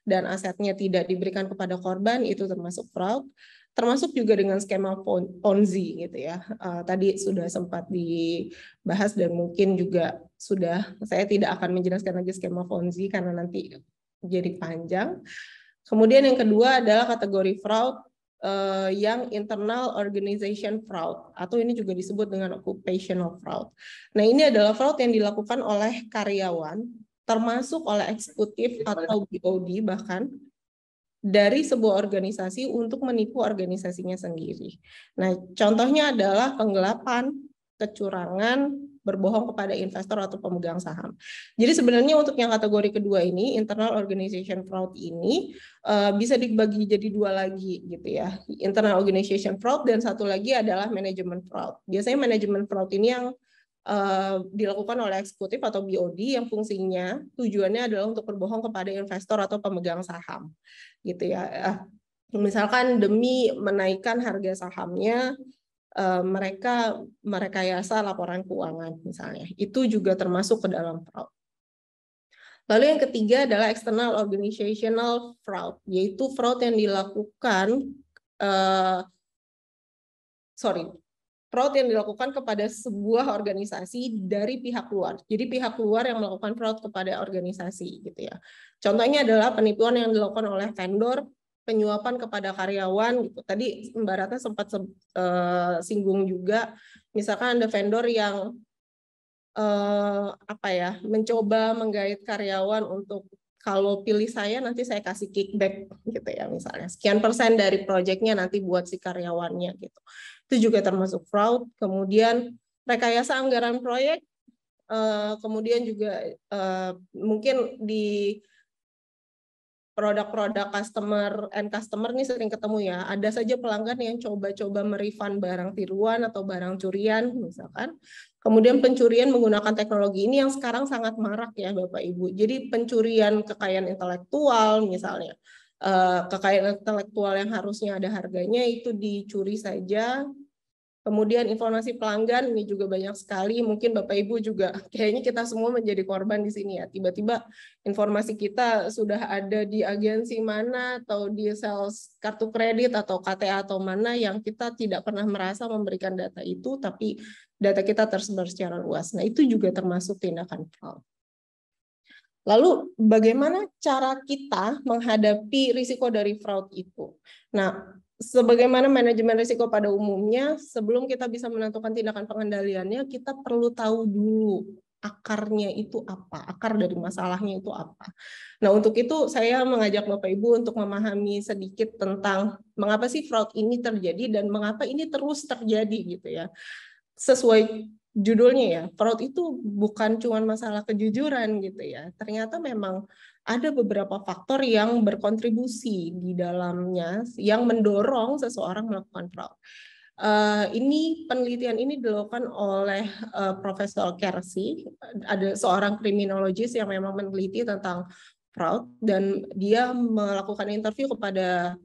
dan asetnya tidak diberikan kepada korban, itu termasuk fraud. Termasuk juga dengan skema Ponzi gitu ya. Tadi sudah sempat dibahas dan mungkin juga saya tidak akan menjelaskan lagi skema Ponzi karena nanti jadi panjang. Kemudian yang kedua adalah kategori fraud yang internal organization fraud, atau ini juga disebut dengan occupational fraud. Nah, ini adalah fraud yang dilakukan oleh karyawan, termasuk oleh eksekutif atau BOD bahkan, dari sebuah organisasi untuk menipu organisasinya sendiri. Nah, contohnya adalah penggelapan, kecurangan, berbohong kepada investor atau pemegang saham. Jadi sebenarnya untuk yang kategori kedua ini, internal organization fraud ini bisa dibagi jadi dua lagi gitu ya. Internal organization fraud dan satu lagi adalah management fraud. Biasanya management fraud ini yang dilakukan oleh eksekutif atau BOD yang fungsinya tujuannya adalah untuk berbohong kepada investor atau pemegang saham, gitu ya. Misalkan demi menaikkan harga sahamnya, mereka merekayasa laporan keuangan misalnya. Itu juga termasuk ke dalam fraud. Lalu yang ketiga adalah external organizational fraud, yaitu fraud yang dilakukan fraud yang dilakukan kepada sebuah organisasi dari pihak luar. Jadi pihak luar yang melakukan fraud kepada organisasi, gitu ya. Contohnya adalah penipuan yang dilakukan oleh vendor, penyuapan kepada karyawan, gitu. Tadi Mbak Ratna sempat singgung juga, misalkan ada vendor yang mencoba menggait karyawan untuk kalau pilih saya nanti saya kasih kickback, gitu ya, misalnya sekian % dari proyeknya nanti buat si karyawannya, gitu. Itu juga termasuk fraud. Kemudian rekayasa anggaran proyek, kemudian juga mungkin di produk-produk customer nih sering ketemu ya, ada saja pelanggan yang coba-coba merefund barang tiruan atau barang curian misalkan. Kemudian pencurian menggunakan teknologi ini yang sekarang sangat marak ya Bapak Ibu. Jadi pencurian kekayaan intelektual misalnya, kekayaan intelektual yang harusnya ada harganya itu dicuri saja. Kemudian informasi pelanggan ini juga banyak sekali, mungkin Bapak Ibu juga kayaknya kita semua menjadi korban di sini ya. Tiba-tiba informasi kita sudah ada di agensi mana atau di sales kartu kredit atau KTA atau mana yang kita tidak pernah merasa memberikan data itu, tapi data kita tersebar secara luas. Nah, itu juga termasuk tindakan fraud. Lalu bagaimana cara kita menghadapi risiko dari fraud itu? Nah, sebagaimana manajemen risiko pada umumnya, sebelum kita bisa menentukan tindakan pengendaliannya, kita perlu tahu dulu akarnya itu apa, akar dari masalahnya itu apa. Nah, untuk itu saya mengajak Bapak Ibu untuk memahami sedikit tentang mengapa sih fraud ini terjadi dan mengapa ini terus terjadi gitu ya. Sesuai judulnya ya, fraud itu bukan cuma masalah kejujuran gitu ya. Ternyata memang ada beberapa faktor yang berkontribusi di dalamnya yang mendorong seseorang melakukan fraud. Penelitian ini dilakukan oleh Profesor Kersey, ada seorang kriminologis yang memang meneliti tentang fraud dan dia melakukan interview kepada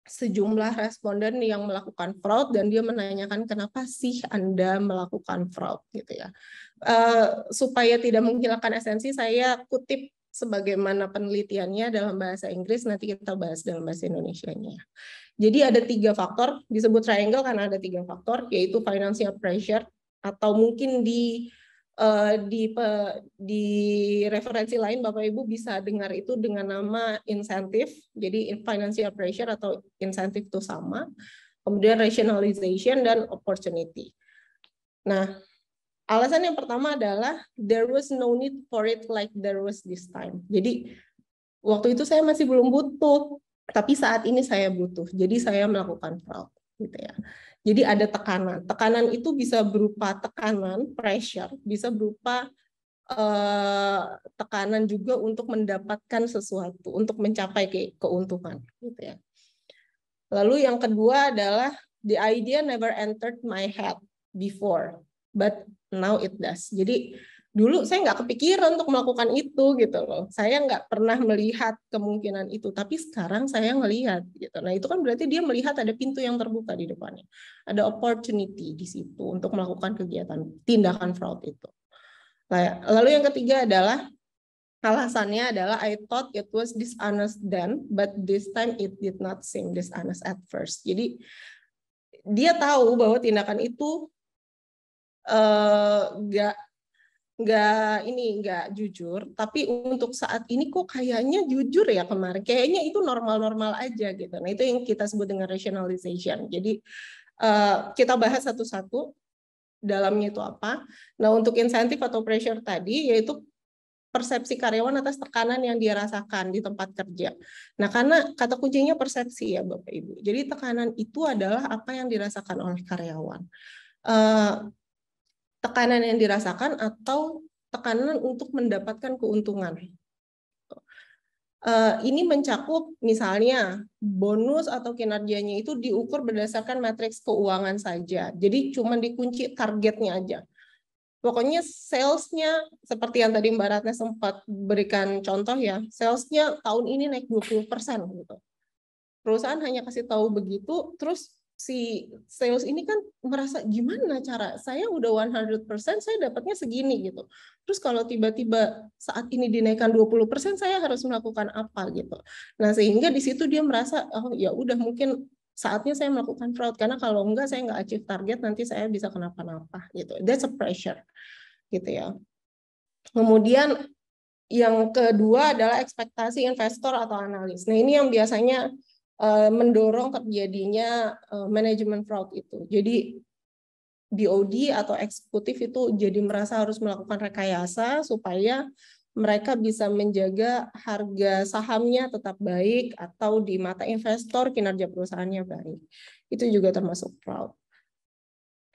sejumlah responden yang melakukan fraud dan dia menanyakan kenapa sih Anda melakukan fraud gitu ya. Supaya tidak menghilangkan esensi, saya kutip sebagaimana penelitiannya dalam bahasa Inggris, nanti kita bahas dalam bahasa Indonesianya. Jadi ada 3 faktor, disebut triangle karena ada 3 faktor, yaitu financial pressure atau mungkin di referensi lain Bapak Ibu bisa dengar itu dengan nama insentif. Jadi financial pressure atau insentif itu sama. Kemudian rationalization dan opportunity. Nah, alasan yang pertama adalah there was no need for it like there was this time. Jadi waktu itu saya masih belum butuh, tapi saat ini saya butuh. Jadi saya melakukan fraud gitu ya. Jadi ada tekanan. Tekanan itu bisa berupa tekanan, pressure, bisa berupa tekanan juga untuk mendapatkan sesuatu, untuk mencapai keuntungan. Gitu ya. Lalu yang kedua adalah the idea never entered my head before, but now it does. Jadi dulu saya nggak kepikiran untuk melakukan itu gitu loh. Saya nggak pernah melihat kemungkinan itu, tapi sekarang saya melihat gitu. Nah itu kan berarti dia melihat ada pintu yang terbuka di depannya, ada opportunity di situ untuk melakukan kegiatan tindakan fraud itu. Lalu yang ketiga adalah alasannya adalah I thought it was dishonest then, but this time it did not seem dishonest at first. Jadi dia tahu bahwa tindakan itu nggak jujur, tapi untuk saat ini kok kayaknya jujur ya kemarin, kayaknya itu normal-normal aja gitu. Nah itu yang kita sebut dengan rationalization. Jadi kita bahas satu-satu dalamnya itu apa. Nah untuk insentif atau pressure tadi yaitu persepsi karyawan atas tekanan yang dia rasakan di tempat kerja. Nah karena kata kuncinya persepsi ya Bapak Ibu. Jadi tekanan itu adalah apa yang dirasakan oleh karyawan. Tekanan yang dirasakan atau tekanan untuk mendapatkan keuntungan. Ini mencakup misalnya bonus atau kinerjanya itu diukur berdasarkan matriks keuangan saja. Jadi cuma dikunci targetnya aja. Pokoknya salesnya seperti yang tadi Mbak Ratna sempat berikan contoh ya, salesnya tahun ini naik 20% gitu. Perusahaan hanya kasih tahu begitu, terus si sales ini kan merasa gimana cara saya udah 100% saya dapatnya segini gitu. Terus kalau tiba-tiba saat ini dinaikkan 20% saya harus melakukan apa gitu. Nah, sehingga di situ dia merasa oh ya udah mungkin saatnya saya melakukan fraud karena kalau enggak saya nggak achieve target nanti saya bisa kenapa-napa gitu. That's a pressure gitu ya. Kemudian yang kedua adalah ekspektasi investor atau analis. Nah, ini yang biasanya mendorong terjadinya manajemen fraud itu. Jadi BOD atau eksekutif itu jadi merasa harus melakukan rekayasa supaya mereka bisa menjaga harga sahamnya tetap baik atau di mata investor kinerja perusahaannya baik. Itu juga termasuk fraud.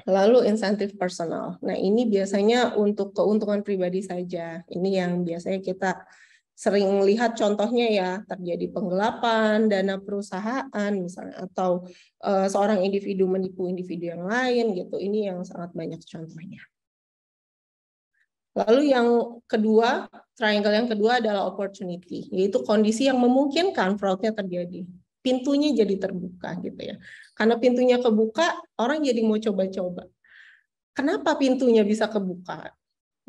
Lalu insentif personal. Nah, ini biasanya untuk keuntungan pribadi saja. Ini yang biasanya kita sering lihat contohnya ya, terjadi penggelapan dana perusahaan misalnya, atau seorang individu menipu individu yang lain gitu. Ini yang sangat banyak contohnya. Lalu yang kedua, triangle yang kedua adalah opportunity, yaitu kondisi yang memungkinkan fraudnya terjadi. Pintunya jadi terbuka gitu ya. Karena pintunya kebuka, orang jadi mau coba-coba. Kenapa pintunya bisa kebuka?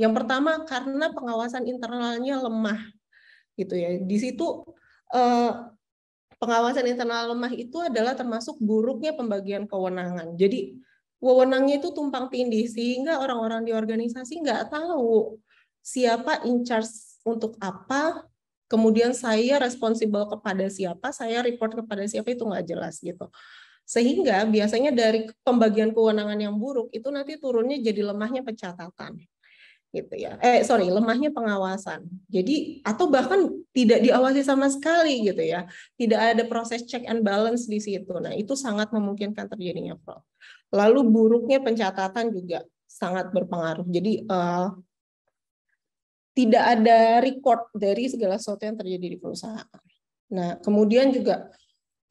Yang pertama karena pengawasan internalnya lemah gitu ya. Di situ pengawasan internal lemah itu adalah termasuk buruknya pembagian kewenangan. Jadi wewenangnya itu tumpang tindih sehingga orang-orang di organisasi nggak tahu siapa in charge untuk apa, kemudian saya responsible kepada siapa, saya report kepada siapa itu nggak jelas gitu. Sehingga biasanya dari pembagian kewenangan yang buruk itu nanti turunnya jadi lemahnya pencatatan. Gitu ya. Lemahnya pengawasan. Jadi atau bahkan tidak diawasi sama sekali gitu ya. Tidak ada proses check and balance di situ. Nah, itu sangat memungkinkan terjadinya fraud. Lalu buruknya pencatatan juga sangat berpengaruh. Jadi tidak ada record dari segala sesuatu yang terjadi di perusahaan. Nah, kemudian juga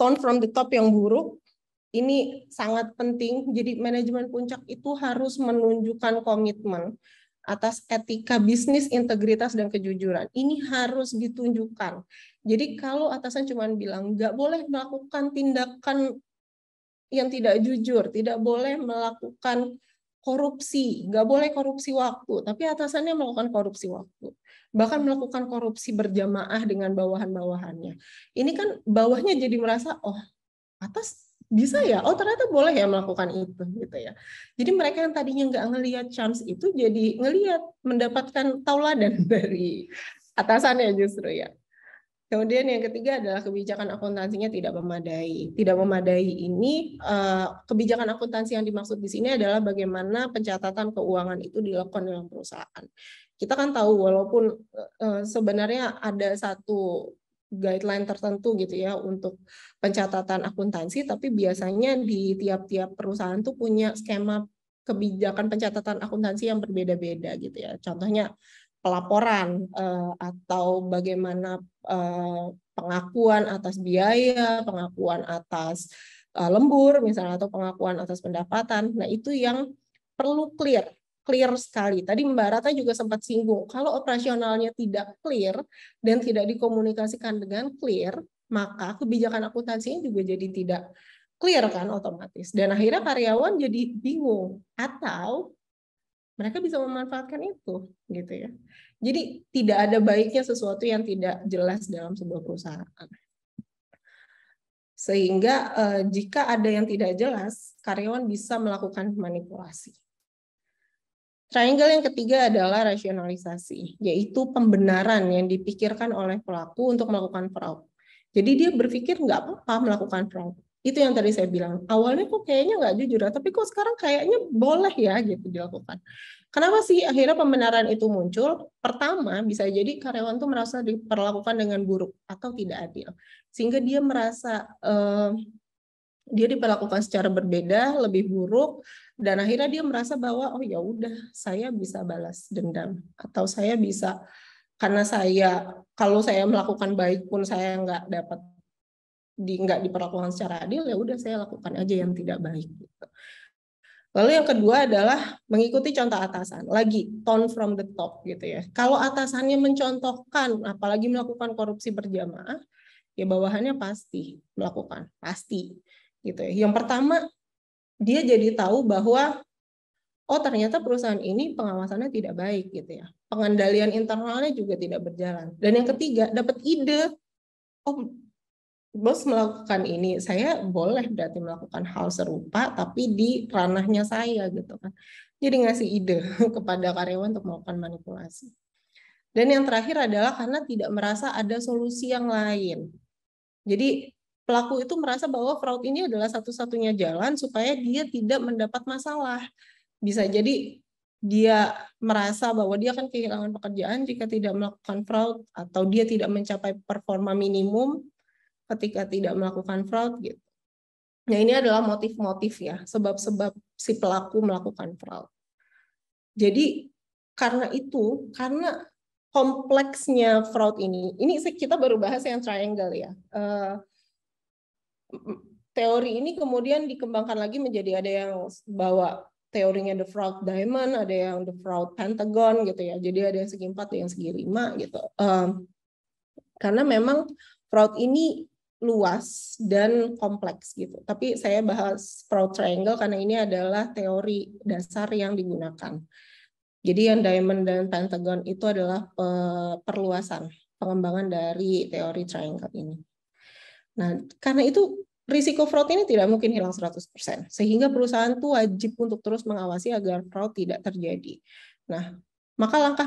tone from the top yang buruk ini sangat penting. Jadi manajemen puncak itu harus menunjukkan komitmen atas etika bisnis, integritas, dan kejujuran. Ini harus ditunjukkan. Jadi kalau atasan cuma bilang nggak boleh melakukan tindakan yang tidak jujur, tidak boleh melakukan korupsi, nggak boleh korupsi waktu, tapi atasannya melakukan korupsi waktu. Bahkan melakukan korupsi berjamaah dengan bawahan-bawahannya. Ini kan bawahnya jadi merasa, oh atas bisa ya, oh ternyata boleh ya melakukan itu gitu ya. Jadi mereka yang tadinya nggak ngelihat chance itu jadi ngelihat, mendapatkan tauladan dari atasannya justru ya. Kemudian yang ketiga adalah kebijakan akuntansinya tidak memadai. Tidak memadai ini kebijakan akuntansi yang dimaksud di sini adalah bagaimana pencatatan keuangan itu dilakukan dalam perusahaan. Kita kan tahu walaupun sebenarnya ada satu guideline tertentu gitu ya untuk pencatatan akuntansi, tapi biasanya di tiap-tiap perusahaan tuh punya skema kebijakan pencatatan akuntansi yang berbeda-beda gitu ya. Contohnya pelaporan atau bagaimana pengakuan atas biaya, pengakuan atas lembur misalnya, atau pengakuan atas pendapatan. Nah, itu yang perlu clear sekali. Tadi Mbak Rata juga sempat singgung, kalau operasionalnya tidak clear dan tidak dikomunikasikan dengan clear, maka kebijakan akuntansinya juga jadi tidak clear kan otomatis. Dan akhirnya karyawan jadi bingung atau mereka bisa memanfaatkan itu gitu ya. Jadi tidak ada baiknya sesuatu yang tidak jelas dalam sebuah perusahaan. Sehingga jika ada yang tidak jelas, karyawan bisa melakukan manipulasi. Triangle yang ketiga adalah rasionalisasi, yaitu pembenaran yang dipikirkan oleh pelaku untuk melakukan fraud. Jadi dia berpikir nggak apa-apa melakukan fraud. Itu yang tadi saya bilang, awalnya kok kayaknya nggak jujur, tapi kok sekarang kayaknya boleh ya gitu dilakukan. Kenapa sih akhirnya pembenaran itu muncul? Pertama, bisa jadi karyawan tuh merasa diperlakukan dengan buruk atau tidak adil. Sehingga dia merasa dia diperlakukan secara berbeda, lebih buruk, dan akhirnya dia merasa bahwa oh ya udah saya bisa balas dendam atau saya bisa karena kalau saya melakukan baik pun saya nggak diperlakukan secara adil, ya udah saya lakukan aja yang tidak baik gitu. Lalu yang kedua adalah mengikuti contoh atasan. Lagi tone from the top gitu ya. Kalau atasannya mencontohkan, apalagi melakukan korupsi berjamaah, ya bawahannya pasti melakukan, pasti gitu ya. Yang pertama, dia jadi tahu bahwa oh ternyata perusahaan ini pengawasannya tidak baik gitu ya. Pengendalian internalnya juga tidak berjalan. Dan yang ketiga, dapat ide. Oh, bos melakukan ini, saya boleh berarti melakukan hal serupa tapi di ranahnya saya gitu kan. Jadi ngasih ide kepada karyawan untuk melakukan manipulasi. Dan yang terakhir adalah karena tidak merasa ada solusi yang lain. Jadi pelaku itu merasa bahwa fraud ini adalah satu-satunya jalan supaya dia tidak mendapat masalah. Bisa jadi dia merasa bahwa dia akan kehilangan pekerjaan jika tidak melakukan fraud, atau dia tidak mencapai performa minimum ketika tidak melakukan fraud gitu. Nah, ini adalah motif-motif ya, sebab-sebab si pelaku melakukan fraud. Jadi karena kompleksnya fraud ini kita baru bahas yang triangle ya. Teori ini kemudian dikembangkan lagi menjadi ada yang bawa teorinya the fraud diamond, ada yang the fraud pentagon gitu ya. Jadi ada yang segi 4, ada yang segi 5 gitu. Karena memang fraud ini luas dan kompleks gitu. Tapi saya bahas fraud triangle karena ini adalah teori dasar yang digunakan. Jadi yang diamond dan pentagon itu adalah perluasan, pengembangan dari teori triangle ini. Nah, karena itu risiko fraud ini tidak mungkin hilang 100%, sehingga perusahaan itu wajib untuk terus mengawasi agar fraud tidak terjadi. Nah, maka langkah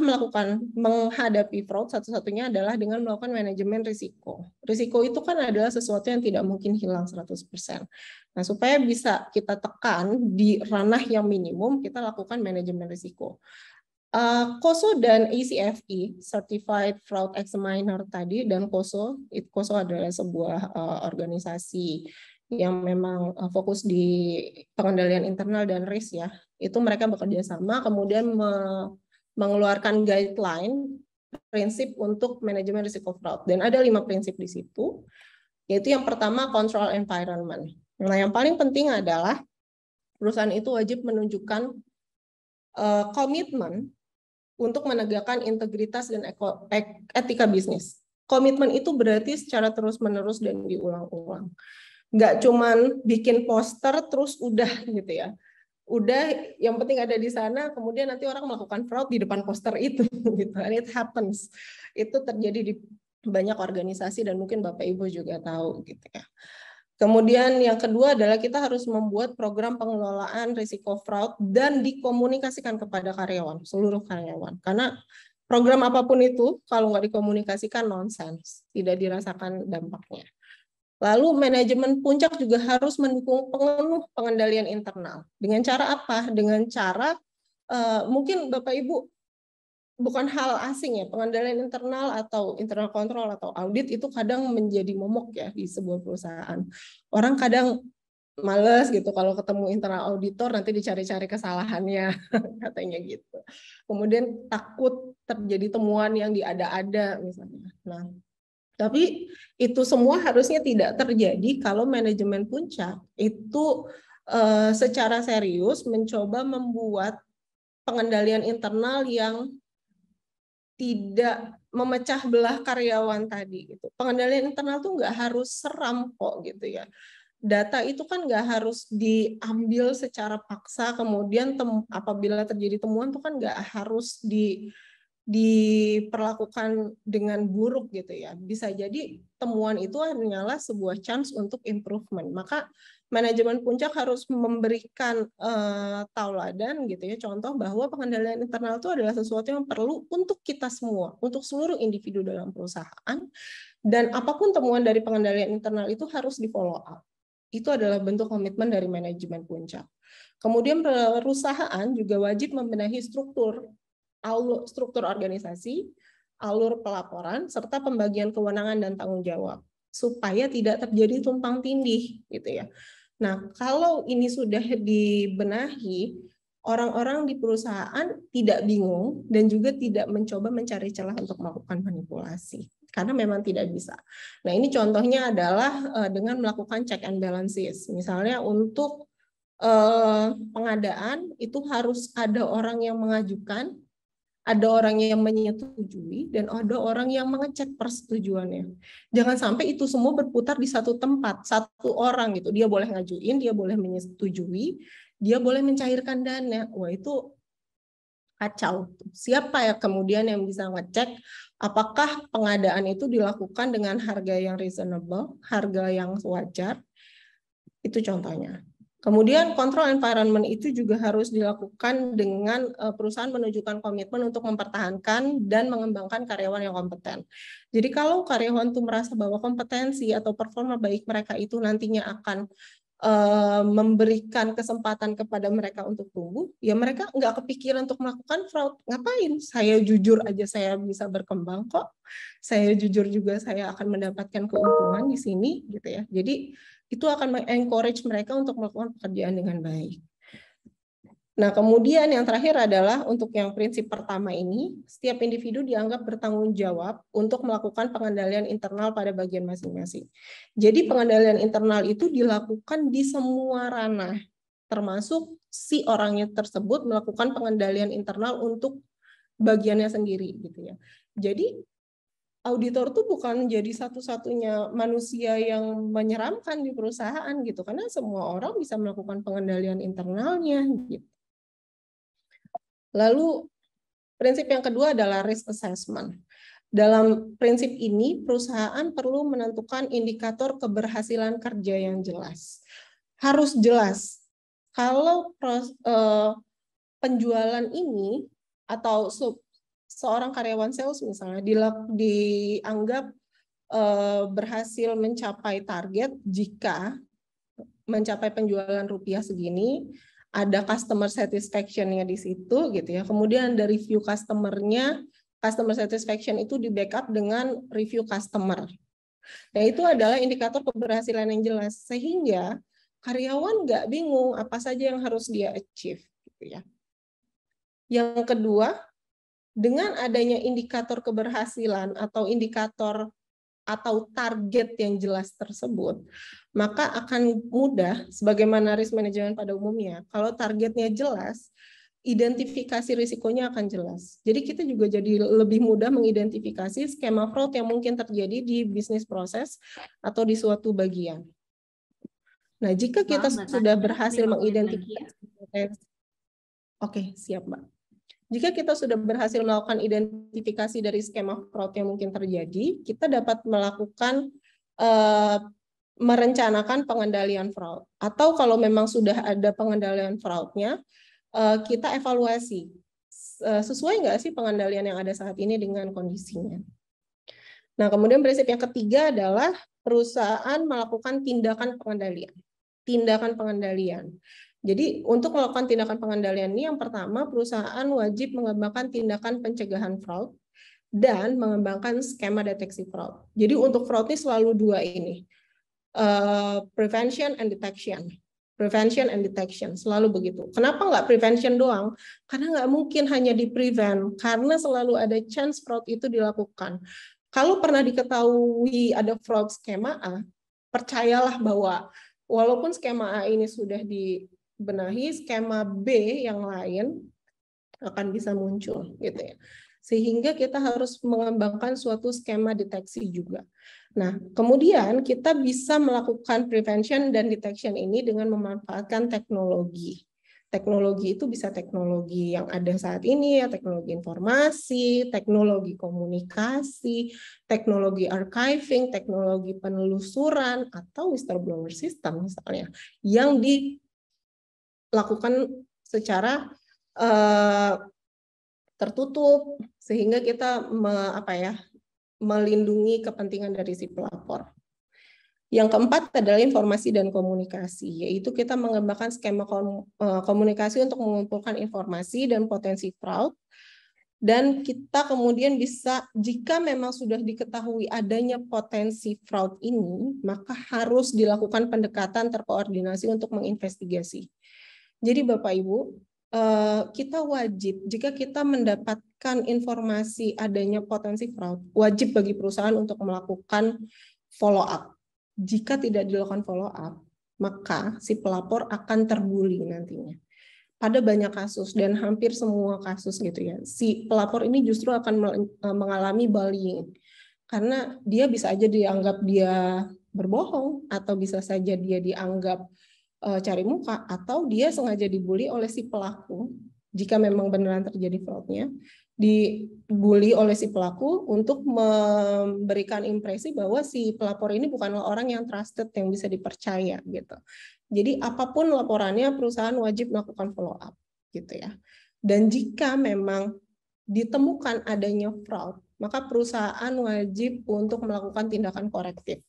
menghadapi fraud satu-satunya adalah dengan melakukan manajemen risiko. Risiko itu kan adalah sesuatu yang tidak mungkin hilang 100%. Nah, supaya bisa kita tekan di ranah yang minimum, kita lakukan manajemen risiko. COSO dan ACFE, Certified Fraud Examiner tadi, dan COSO adalah sebuah organisasi yang memang fokus di pengendalian internal dan risk ya. Itu mereka bekerja sama, kemudian mengeluarkan guideline prinsip untuk manajemen risiko fraud. Dan ada 5 prinsip di situ, yaitu yang pertama control environment. Nah, yang paling penting adalah perusahaan itu wajib menunjukkan komitmen untuk menegakkan integritas dan etika bisnis. Komitmen itu berarti secara terus-menerus dan diulang-ulang. Nggak cuman bikin poster terus udah gitu ya. Udah yang penting ada di sana, kemudian nanti orang melakukan fraud di depan poster itu gitu. And it happens. Itu terjadi di banyak organisasi dan mungkin Bapak Ibu juga tahu gitu ya. Kemudian yang kedua adalah kita harus membuat program pengelolaan risiko fraud dan dikomunikasikan kepada karyawan, seluruh karyawan. Karena program apapun itu kalau nggak dikomunikasikan nonsens, tidak dirasakan dampaknya. Lalu manajemen puncak juga harus mendukung penuh pengendalian internal. Dengan cara apa? Dengan cara mungkin Bapak Ibu bukan hal asing ya, pengendalian internal atau internal control atau audit itu kadang menjadi momok ya di sebuah perusahaan. Orang kadang males gitu kalau ketemu internal auditor nanti dicari-cari kesalahannya katanya gitu. Kemudian takut terjadi temuan yang diada-ada misalnya. Nah, tapi itu semua harusnya tidak terjadi kalau manajemen puncak itu secara serius mencoba membuat pengendalian internal yang tidak memecah belah karyawan tadi gitu. Pengendalian internal tuh nggak harus seram kok gitu ya. Data itu kan nggak harus diambil secara paksa, kemudian apabila terjadi temuan tuh kan nggak harus diperlakukan dengan buruk gitu ya. Bisa jadi temuan itu hanyalah sebuah chance untuk improvement. Maka manajemen puncak harus memberikan tauladan gitu ya, contoh bahwa pengendalian internal itu adalah sesuatu yang perlu untuk kita semua, untuk seluruh individu dalam perusahaan, dan apapun temuan dari pengendalian internal itu harus di follow up. Itu adalah bentuk komitmen dari manajemen puncak. Kemudian perusahaan juga wajib membenahi struktur organisasi, alur pelaporan, serta pembagian kewenangan dan tanggung jawab, supaya tidak terjadi tumpang tindih gitu ya. Nah, kalau ini sudah dibenahi, orang-orang di perusahaan tidak bingung dan juga tidak mencoba mencari celah untuk melakukan manipulasi. Karena memang tidak bisa. Nah, ini contohnya adalah dengan melakukan check and balances. Misalnya untuk pengadaan itu harus ada orang yang mengajukan, ada orang yang menyetujui, dan ada orang yang mengecek persetujuannya. Jangan sampai itu semua berputar di satu tempat, satu orang gitu. Dia boleh ngajuin, dia boleh menyetujui, dia boleh mencairkan dana. Wah, itu kacau. Siapa ya kemudian yang bisa ngecek apakah pengadaan itu dilakukan dengan harga yang reasonable, harga yang wajar? Itu contohnya. Kemudian kontrol environment itu juga harus dilakukan dengan perusahaan menunjukkan komitmen untuk mempertahankan dan mengembangkan karyawan yang kompeten. Jadi kalau karyawan itu merasa bahwa kompetensi atau performa baik mereka itu nantinya akan memberikan kesempatan kepada mereka untuk tumbuh, ya mereka nggak kepikiran untuk melakukan fraud. Ngapain? Saya jujur aja saya bisa berkembang kok. Saya jujur juga saya akan mendapatkan keuntungan di sini, gitu ya. Jadi itu akan mengencourage mereka untuk melakukan pekerjaan dengan baik. Nah, kemudian yang terakhir adalah untuk yang prinsip pertama ini, setiap individu dianggap bertanggung jawab untuk melakukan pengendalian internal pada bagian masing-masing. Jadi pengendalian internal itu dilakukan di semua ranah, termasuk si orangnya tersebut melakukan pengendalian internal untuk bagiannya sendiri, gitu ya. Jadi auditor tuh bukan jadi satu-satunya manusia yang menyeramkan di perusahaan gitu, karena semua orang bisa melakukan pengendalian internalnya gitu. Lalu prinsip yang kedua adalah risk assessment. Dalam prinsip ini, perusahaan perlu menentukan indikator keberhasilan kerja yang jelas. Harus jelas. Kalau penjualan ini atau seorang karyawan sales misalnya dianggap berhasil mencapai target jika mencapai penjualan rupiah segini, ada customer satisfaction-nya di situ gitu ya. Kemudian dari review customer-nya, customer satisfaction itu di backup dengan review customer. Nah, itu adalah indikator keberhasilan yang jelas sehingga karyawan nggak bingung apa saja yang harus dia achieve gitu ya. Yang kedua, dengan adanya indikator keberhasilan atau indikator atau target yang jelas tersebut, maka akan mudah, sebagaimana risk management pada umumnya, kalau targetnya jelas, identifikasi risikonya akan jelas. Jadi kita juga jadi lebih mudah mengidentifikasi skema fraud yang mungkin terjadi di bisnis proses atau di suatu bagian. Nah, jika kita sudah berhasil mengidentifikasi, oke, siap Mbak. Jika kita sudah berhasil melakukan identifikasi dari skema fraud yang mungkin terjadi, kita dapat melakukan merencanakan pengendalian fraud. Atau kalau memang sudah ada pengendalian fraudnya, kita evaluasi. Sesuai nggak sih pengendalian yang ada saat ini dengan kondisinya? Nah, kemudian prinsip yang ketiga adalah perusahaan melakukan tindakan pengendalian. Tindakan pengendalian. Jadi untuk melakukan tindakan pengendalian ini yang pertama perusahaan wajib mengembangkan tindakan pencegahan fraud dan mengembangkan skema deteksi fraud. Jadi untuk fraud ini selalu dua ini, prevention and detection. Prevention and detection, selalu begitu. Kenapa nggak prevention doang? Karena nggak mungkin hanya di-prevent, karena selalu ada chance fraud itu dilakukan. Kalau pernah diketahui ada fraud skema A, percayalah bahwa walaupun skema A ini sudah dibenahi, skema B yang lain akan bisa muncul gitu ya. Sehingga kita harus mengembangkan suatu skema deteksi juga. Nah, kemudian kita bisa melakukan prevention dan detection ini dengan memanfaatkan teknologi. Teknologi itu bisa teknologi yang ada saat ini ya, teknologi informasi, teknologi komunikasi, teknologi archiving, teknologi penelusuran, atau whistleblower system misalnya, yang dilakukan secara tertutup sehingga kita melindungi kepentingan dari si pelapor. Yang keempat adalah informasi dan komunikasi, yaitu kita mengembangkan skema komunikasi untuk mengumpulkan informasi dan potensi fraud. Dan kita kemudian bisa, jika memang sudah diketahui adanya potensi fraud ini, maka harus dilakukan pendekatan terkoordinasi untuk menginvestigasi. Jadi Bapak Ibu, kita wajib, jika kita mendapatkan informasi adanya potensi fraud, wajib bagi perusahaan untuk melakukan follow up. Jika tidak dilakukan follow up, maka si pelapor akan terbuli nantinya. Pada banyak kasus dan hampir semua kasus gitu ya, si pelapor ini justru akan mengalami bullying. Karena dia bisa aja dianggap dia berbohong, atau bisa saja dia dianggap cari muka, atau dia sengaja dibully oleh si pelaku. Jika memang beneran terjadi fraudnya, dibully oleh si pelaku untuk memberikan impresi bahwa si pelapor ini bukanlah orang yang trusted, yang bisa dipercaya gitu. Jadi apapun laporannya, perusahaan wajib melakukan follow up gitu ya. Dan jika memang ditemukan adanya fraud, maka perusahaan wajib untuk melakukan tindakan korektif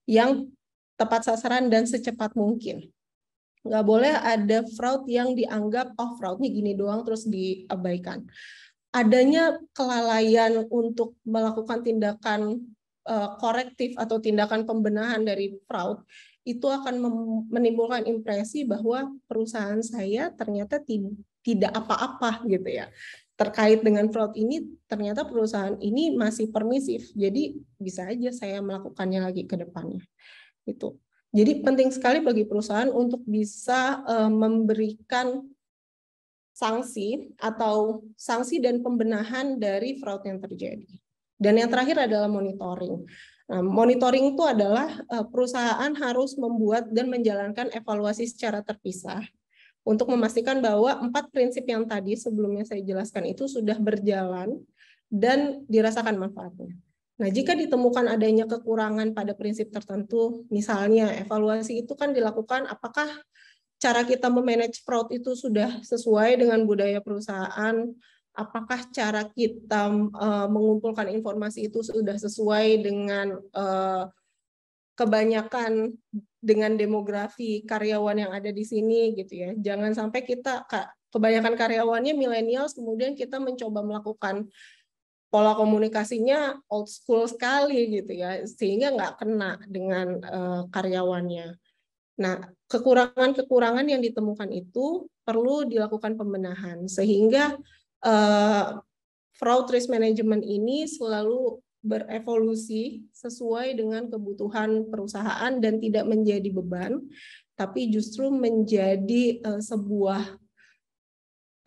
yang tepat sasaran dan secepat mungkin. Nggak boleh ada fraud yang dianggap, oh fraudnya gini doang terus diabaikan. Adanya kelalaian untuk melakukan tindakan korektif atau tindakan pembenahan dari fraud, itu akan menimbulkan impresi bahwa perusahaan saya ternyata tidak apa-apa gitu ya. Terkait dengan fraud ini, ternyata perusahaan ini masih permisif, jadi bisa aja saya melakukannya lagi ke depannya. Itu. Jadi penting sekali bagi perusahaan untuk bisa memberikan sanksi atau sanksi dan pembenahan dari fraud yang terjadi. Dan yang terakhir adalah monitoring. Nah, monitoring itu adalah perusahaan harus membuat dan menjalankan evaluasi secara terpisah untuk memastikan bahwa 4 prinsip yang tadi sebelumnya saya jelaskan itu sudah berjalan dan dirasakan manfaatnya. Nah, jika ditemukan adanya kekurangan pada prinsip tertentu, misalnya evaluasi itu kan dilakukan apakah cara kita memanage fraud itu sudah sesuai dengan budaya perusahaan, apakah cara kita mengumpulkan informasi itu sudah sesuai dengan kebanyakan dengan demografi karyawan yang ada di sini gitu ya. Jangan sampai kita kebanyakan karyawannya millennials, kemudian kita mencoba melakukan pola komunikasinya old school sekali gitu ya, sehingga nggak kena dengan karyawannya. Nah, kekurangan-kekurangan yang ditemukan itu perlu dilakukan pembenahan, sehingga fraud risk management ini selalu berevolusi sesuai dengan kebutuhan perusahaan dan tidak menjadi beban, tapi justru menjadi sebuah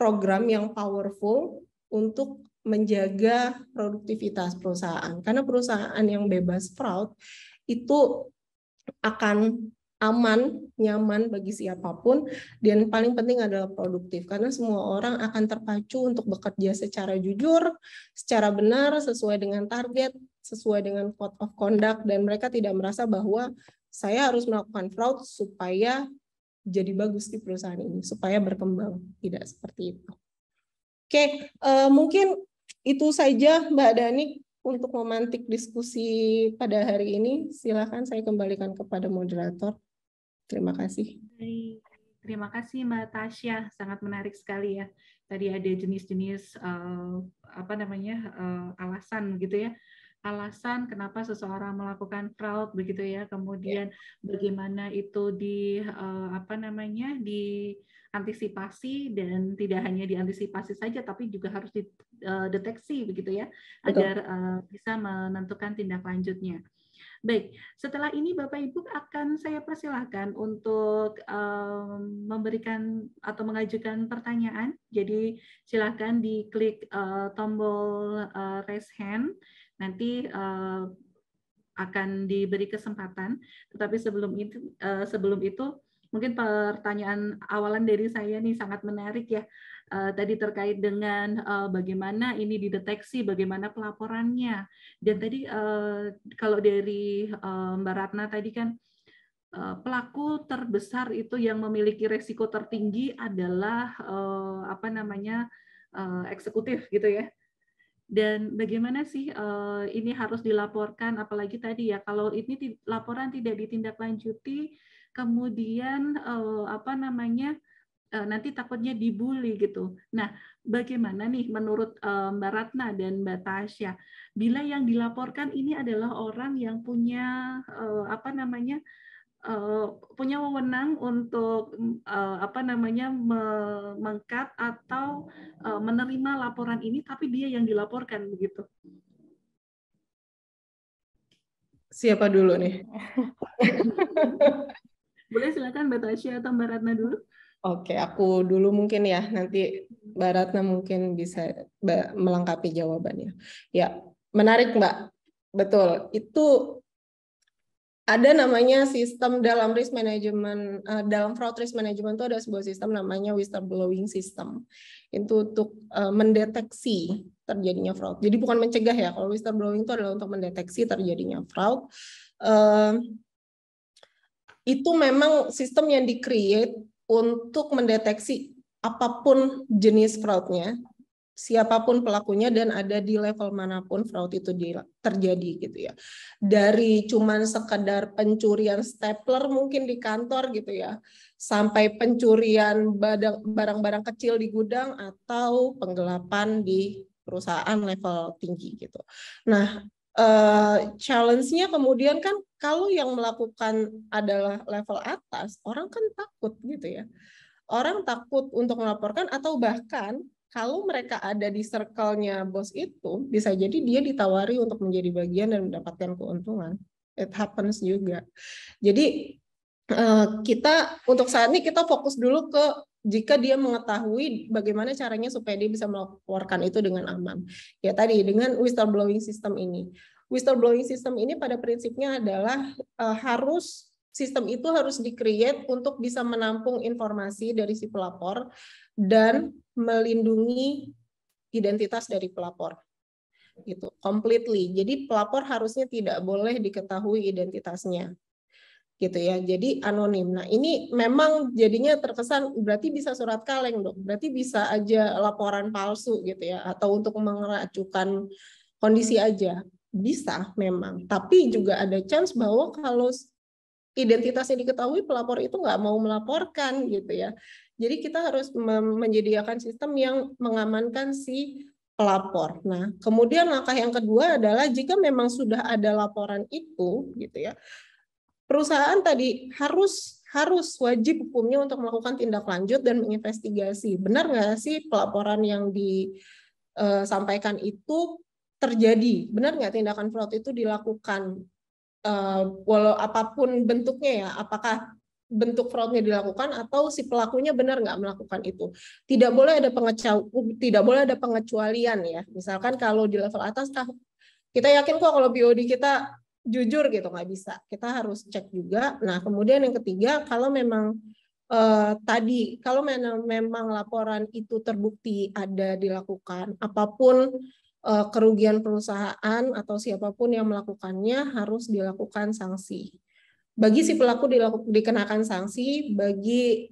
program yang powerful untuk menjaga produktivitas perusahaan. Karena perusahaan yang bebas fraud itu akan aman, nyaman bagi siapapun, dan paling penting adalah produktif. Karena semua orang akan terpacu untuk bekerja secara jujur, secara benar, sesuai dengan target, sesuai dengan code of conduct, dan mereka tidak merasa bahwa saya harus melakukan fraud supaya jadi bagus di perusahaan ini, supaya berkembang. Tidak seperti itu. Oke, mungkin itu saja Mbak Dani untuk memantik diskusi pada hari ini. Silakan saya kembalikan kepada moderator. Terima kasih. Terima kasih Mbak Tasya, sangat menarik sekali ya. Tadi ada jenis-jenis alasan gitu ya. Alasan kenapa seseorang melakukan fraud begitu ya. Kemudian bagaimana itu diantisipasi, dan tidak hanya diantisipasi saja tapi juga harus dideteksi begitu ya, agar bisa menentukan tindak lanjutnya. Baik, setelah ini Bapak Ibu akan saya persilahkan untuk memberikan atau mengajukan pertanyaan. Jadi silakan diklik tombol raise hand, nanti akan diberi kesempatan. Tetapi sebelum itu mungkin pertanyaan awalan dari saya nih sangat menarik ya. Tadi terkait dengan bagaimana ini dideteksi, bagaimana pelaporannya. Dan tadi kalau dari Mbak Ratna tadi kan pelaku terbesar itu yang memiliki resiko tertinggi adalah eksekutif gitu ya. Dan bagaimana sih ini harus dilaporkan, apalagi tadi ya kalau ini laporan tidak ditindaklanjuti, kemudian nanti takutnya dibully gitu. Nah, bagaimana nih menurut Mbak Ratna dan Mbak Tasya, bila yang dilaporkan ini adalah orang yang punya punya wewenang untuk meng-cut atau menerima laporan ini, tapi dia yang dilaporkan begitu. Siapa dulu nih? Boleh silakan Mbak Tasya atau Mbak Ratna dulu. Oke, aku dulu mungkin ya, nanti Mbak Ratna mungkin bisa melengkapi jawabannya. Ya, menarik Mbak. Betul, itu ada namanya sistem dalam risk management, dalam fraud risk management itu ada sebuah sistem namanya whistleblowing system. Itu untuk mendeteksi terjadinya fraud. Jadi bukan mencegah ya, kalau whistleblowing itu adalah untuk mendeteksi terjadinya fraud. Itu memang sistem yang di-create untuk mendeteksi apapun jenis fraudnya, siapapun pelakunya, dan ada di level manapun fraud itu terjadi gitu ya. Dari cuman sekedar pencurian stapler mungkin di kantor gitu ya, sampai pencurian barang-barang kecil di gudang atau penggelapan di perusahaan level tinggi gitu. Nah, challenge-nya kemudian kan kalau yang melakukan adalah level atas, orang kan takut gitu ya. Orang takut untuk melaporkan, atau bahkan kalau mereka ada di circle-nya bos itu, bisa jadi dia ditawari untuk menjadi bagian dan mendapatkan keuntungan. It happens juga. Jadi kita untuk saat ini kita fokus dulu ke jika dia mengetahui bagaimana caranya supaya dia bisa melaporkan itu dengan aman. Ya tadi dengan whistleblowing system ini. Whistleblowing system ini pada prinsipnya adalah sistem itu harus di-create untuk bisa menampung informasi dari si pelapor dan melindungi identitas dari pelapor. Gitu, completely. Jadi pelapor harusnya tidak boleh diketahui identitasnya. Gitu ya. Jadi anonim. Nah, ini memang jadinya terkesan berarti bisa surat kaleng, Dok. Berarti bisa aja laporan palsu gitu ya, atau untuk mengacukan kondisi aja. Bisa memang, tapi juga ada chance bahwa kalau identitasnya diketahui, pelapor itu nggak mau melaporkan gitu ya. Jadi kita harus menyediakan sistem yang mengamankan si pelapor. Nah, kemudian langkah yang kedua adalah jika memang sudah ada laporan itu gitu ya, perusahaan tadi harus wajib hukumnya untuk melakukan tindak lanjut dan menginvestigasi. Benar nggak sih pelaporan yang disampaikan itu terjadi? Benar nggak tindakan fraud itu dilakukan? Walau apapun bentuknya ya, apakah bentuk fraudnya dilakukan atau si pelakunya benar nggak melakukan itu. Tidak boleh ada pengecualian ya. Misalkan kalau di level atas, kita yakin kok kalau BOD kita jujur gitu, nggak bisa. Kita harus cek juga. Nah, kemudian yang ketiga, kalau memang kalau memang laporan itu terbukti ada dilakukan, apapun kerugian perusahaan atau siapapun yang melakukannya harus dilakukan sanksi. Bagi si pelaku dikenakan sanksi, bagi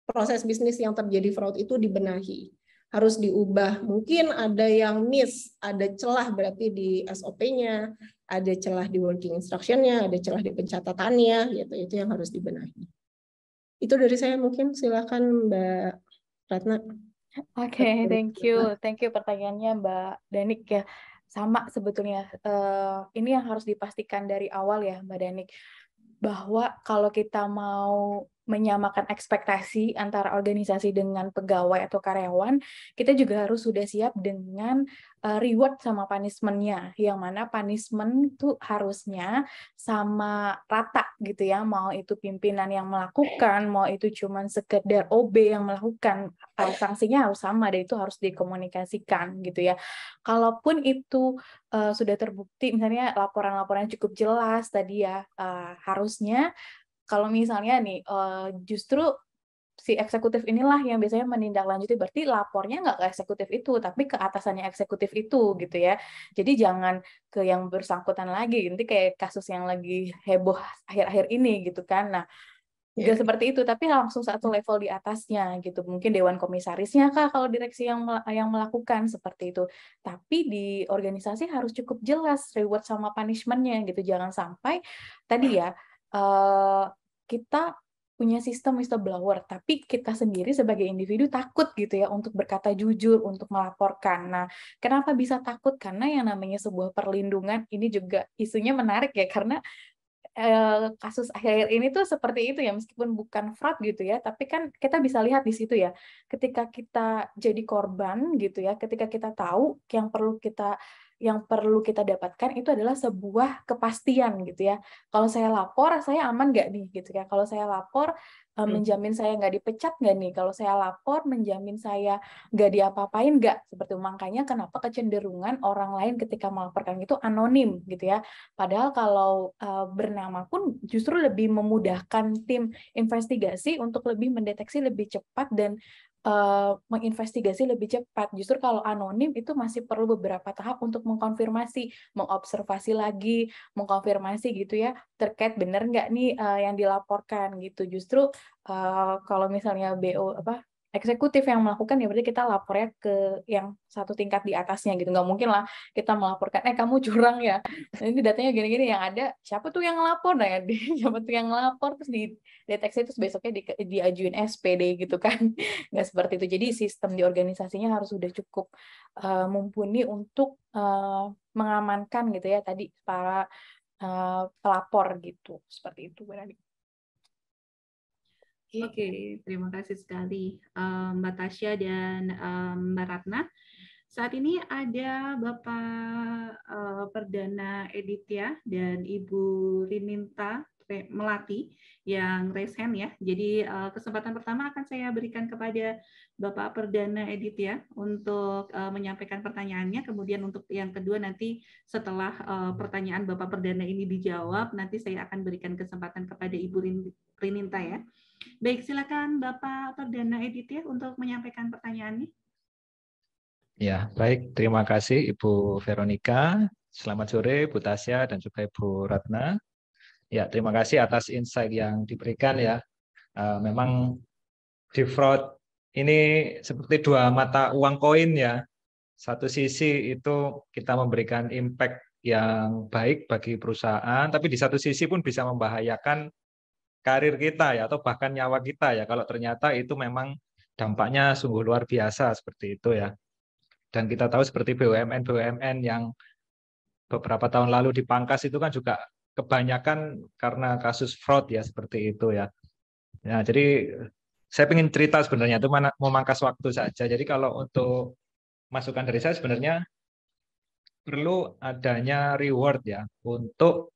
proses bisnis yang terjadi fraud itu dibenahi. Harus diubah. Mungkin ada yang miss, ada celah berarti di SOP-nya, ada celah di working instruction-nya, ada celah di pencatatannya, gitu. Itu yang harus dibenahi. Itu dari saya, mungkin silakan Mbak Ratna. Oke, thank you. Thank you pertanyaannya Mbak Danik ya. Sama sebetulnya, ini yang harus dipastikan dari awal ya Mbak Danik, bahwa kalau kita mau menyamakan ekspektasi antara organisasi dengan pegawai atau karyawan, kita juga harus sudah siap dengan reward sama punishment-nya, yang mana punishment itu harusnya sama rata gitu ya, mau itu pimpinan yang melakukan, mau itu cuman sekedar OB yang melakukan, sanksinya harus sama dan itu harus dikomunikasikan gitu ya. Kalaupun itu sudah terbukti, misalnya laporan-laporan cukup jelas tadi ya, harusnya kalau misalnya nih justru si eksekutif inilah yang biasanya menindaklanjuti, berarti lapornya nggak ke eksekutif itu, tapi ke atasannya eksekutif itu gitu ya. Jadi jangan ke yang bersangkutan lagi, nanti kayak kasus yang lagi heboh akhir-akhir ini gitu kan. Nah, nggak seperti itu, tapi langsung satu level di atasnya gitu. Mungkin dewan komisarisnya kah kalau direksi yang melakukan seperti itu. Tapi di organisasi harus cukup jelas reward sama punishment-nya gitu. Jangan sampai tadi ya kita punya sistem whistleblower, tapi kita sendiri sebagai individu takut gitu ya untuk berkata jujur, untuk melaporkan. Nah, kenapa bisa takut? Karena yang namanya sebuah perlindungan ini juga isunya menarik ya, karena kasus akhir ini tuh seperti itu ya, meskipun bukan fraud gitu ya, tapi kan kita bisa lihat di situ ya, ketika kita jadi korban gitu ya, ketika kita tahu yang perlu kita dapatkan itu adalah sebuah kepastian gitu ya. Kalau saya lapor, saya aman nggak nih gitu ya. Kalau saya lapor, menjamin saya nggak dipecat nggak nih? Kalau saya lapor, menjamin saya nggak diapa-apain nggak? Seperti itu. Makanya kenapa kecenderungan orang lain ketika melaporkan itu anonim gitu ya. Padahal kalau bernama pun justru lebih memudahkan tim investigasi untuk lebih mendeteksi lebih cepat dan menginvestigasi lebih cepat. Justru kalau anonim itu masih perlu beberapa tahap untuk mengkonfirmasi, mengobservasi lagi, mengkonfirmasi gitu ya, terkait benar nggak nih yang dilaporkan gitu. Justru kalau misalnya eksekutif yang melakukan, ya berarti kita lapornya ke yang satu tingkat di atasnya gitu. Nggak mungkin lah kita melaporkan, kamu curang ya, ini datanya gini-gini, yang ada siapa tuh yang ngelapor, nah ya siapa tuh yang ngelapor, terus dideteksi, terus besoknya diajuin SPD gitu kan. Nggak seperti itu. Jadi sistem di organisasinya harus sudah cukup mumpuni untuk mengamankan gitu ya tadi para pelapor gitu. Seperti itu, Mbak. Oke, terima kasih sekali Mbak Tasya dan Mbak Ratna. Saat ini ada Bapak Perdana Editya dan Ibu Rininta Melati yang raise hand ya. Jadi kesempatan pertama akan saya berikan kepada Bapak Perdana Editya untuk menyampaikan pertanyaannya. Kemudian untuk yang kedua nanti setelah pertanyaan Bapak Perdana ini dijawab, nanti saya akan berikan kesempatan kepada Ibu Rininta ya. Baik, silakan Bapak Perdana Editya untuk menyampaikan pertanyaannya. Ya, baik. Terima kasih Ibu Veronica. Selamat sore Bu Tasya dan juga Ibu Ratna. Ya, terima kasih atas insight yang diberikan ya. Memang di fraud ini seperti dua mata uang koin ya. Satu sisi itu kita memberikan impact yang baik bagi perusahaan, tapi di satu sisi pun bisa membahayakan karir kita ya, atau bahkan nyawa kita ya, kalau ternyata itu memang dampaknya sungguh luar biasa seperti itu ya. Dan kita tahu seperti BUMN yang beberapa tahun lalu dipangkas itu kan juga kebanyakan karena kasus fraud ya, seperti itu ya. Nah, jadi saya ingin cerita sebenarnya, itu memangkas waktu saja. Jadi kalau untuk masukan dari saya sebenarnya perlu adanya reward ya untuk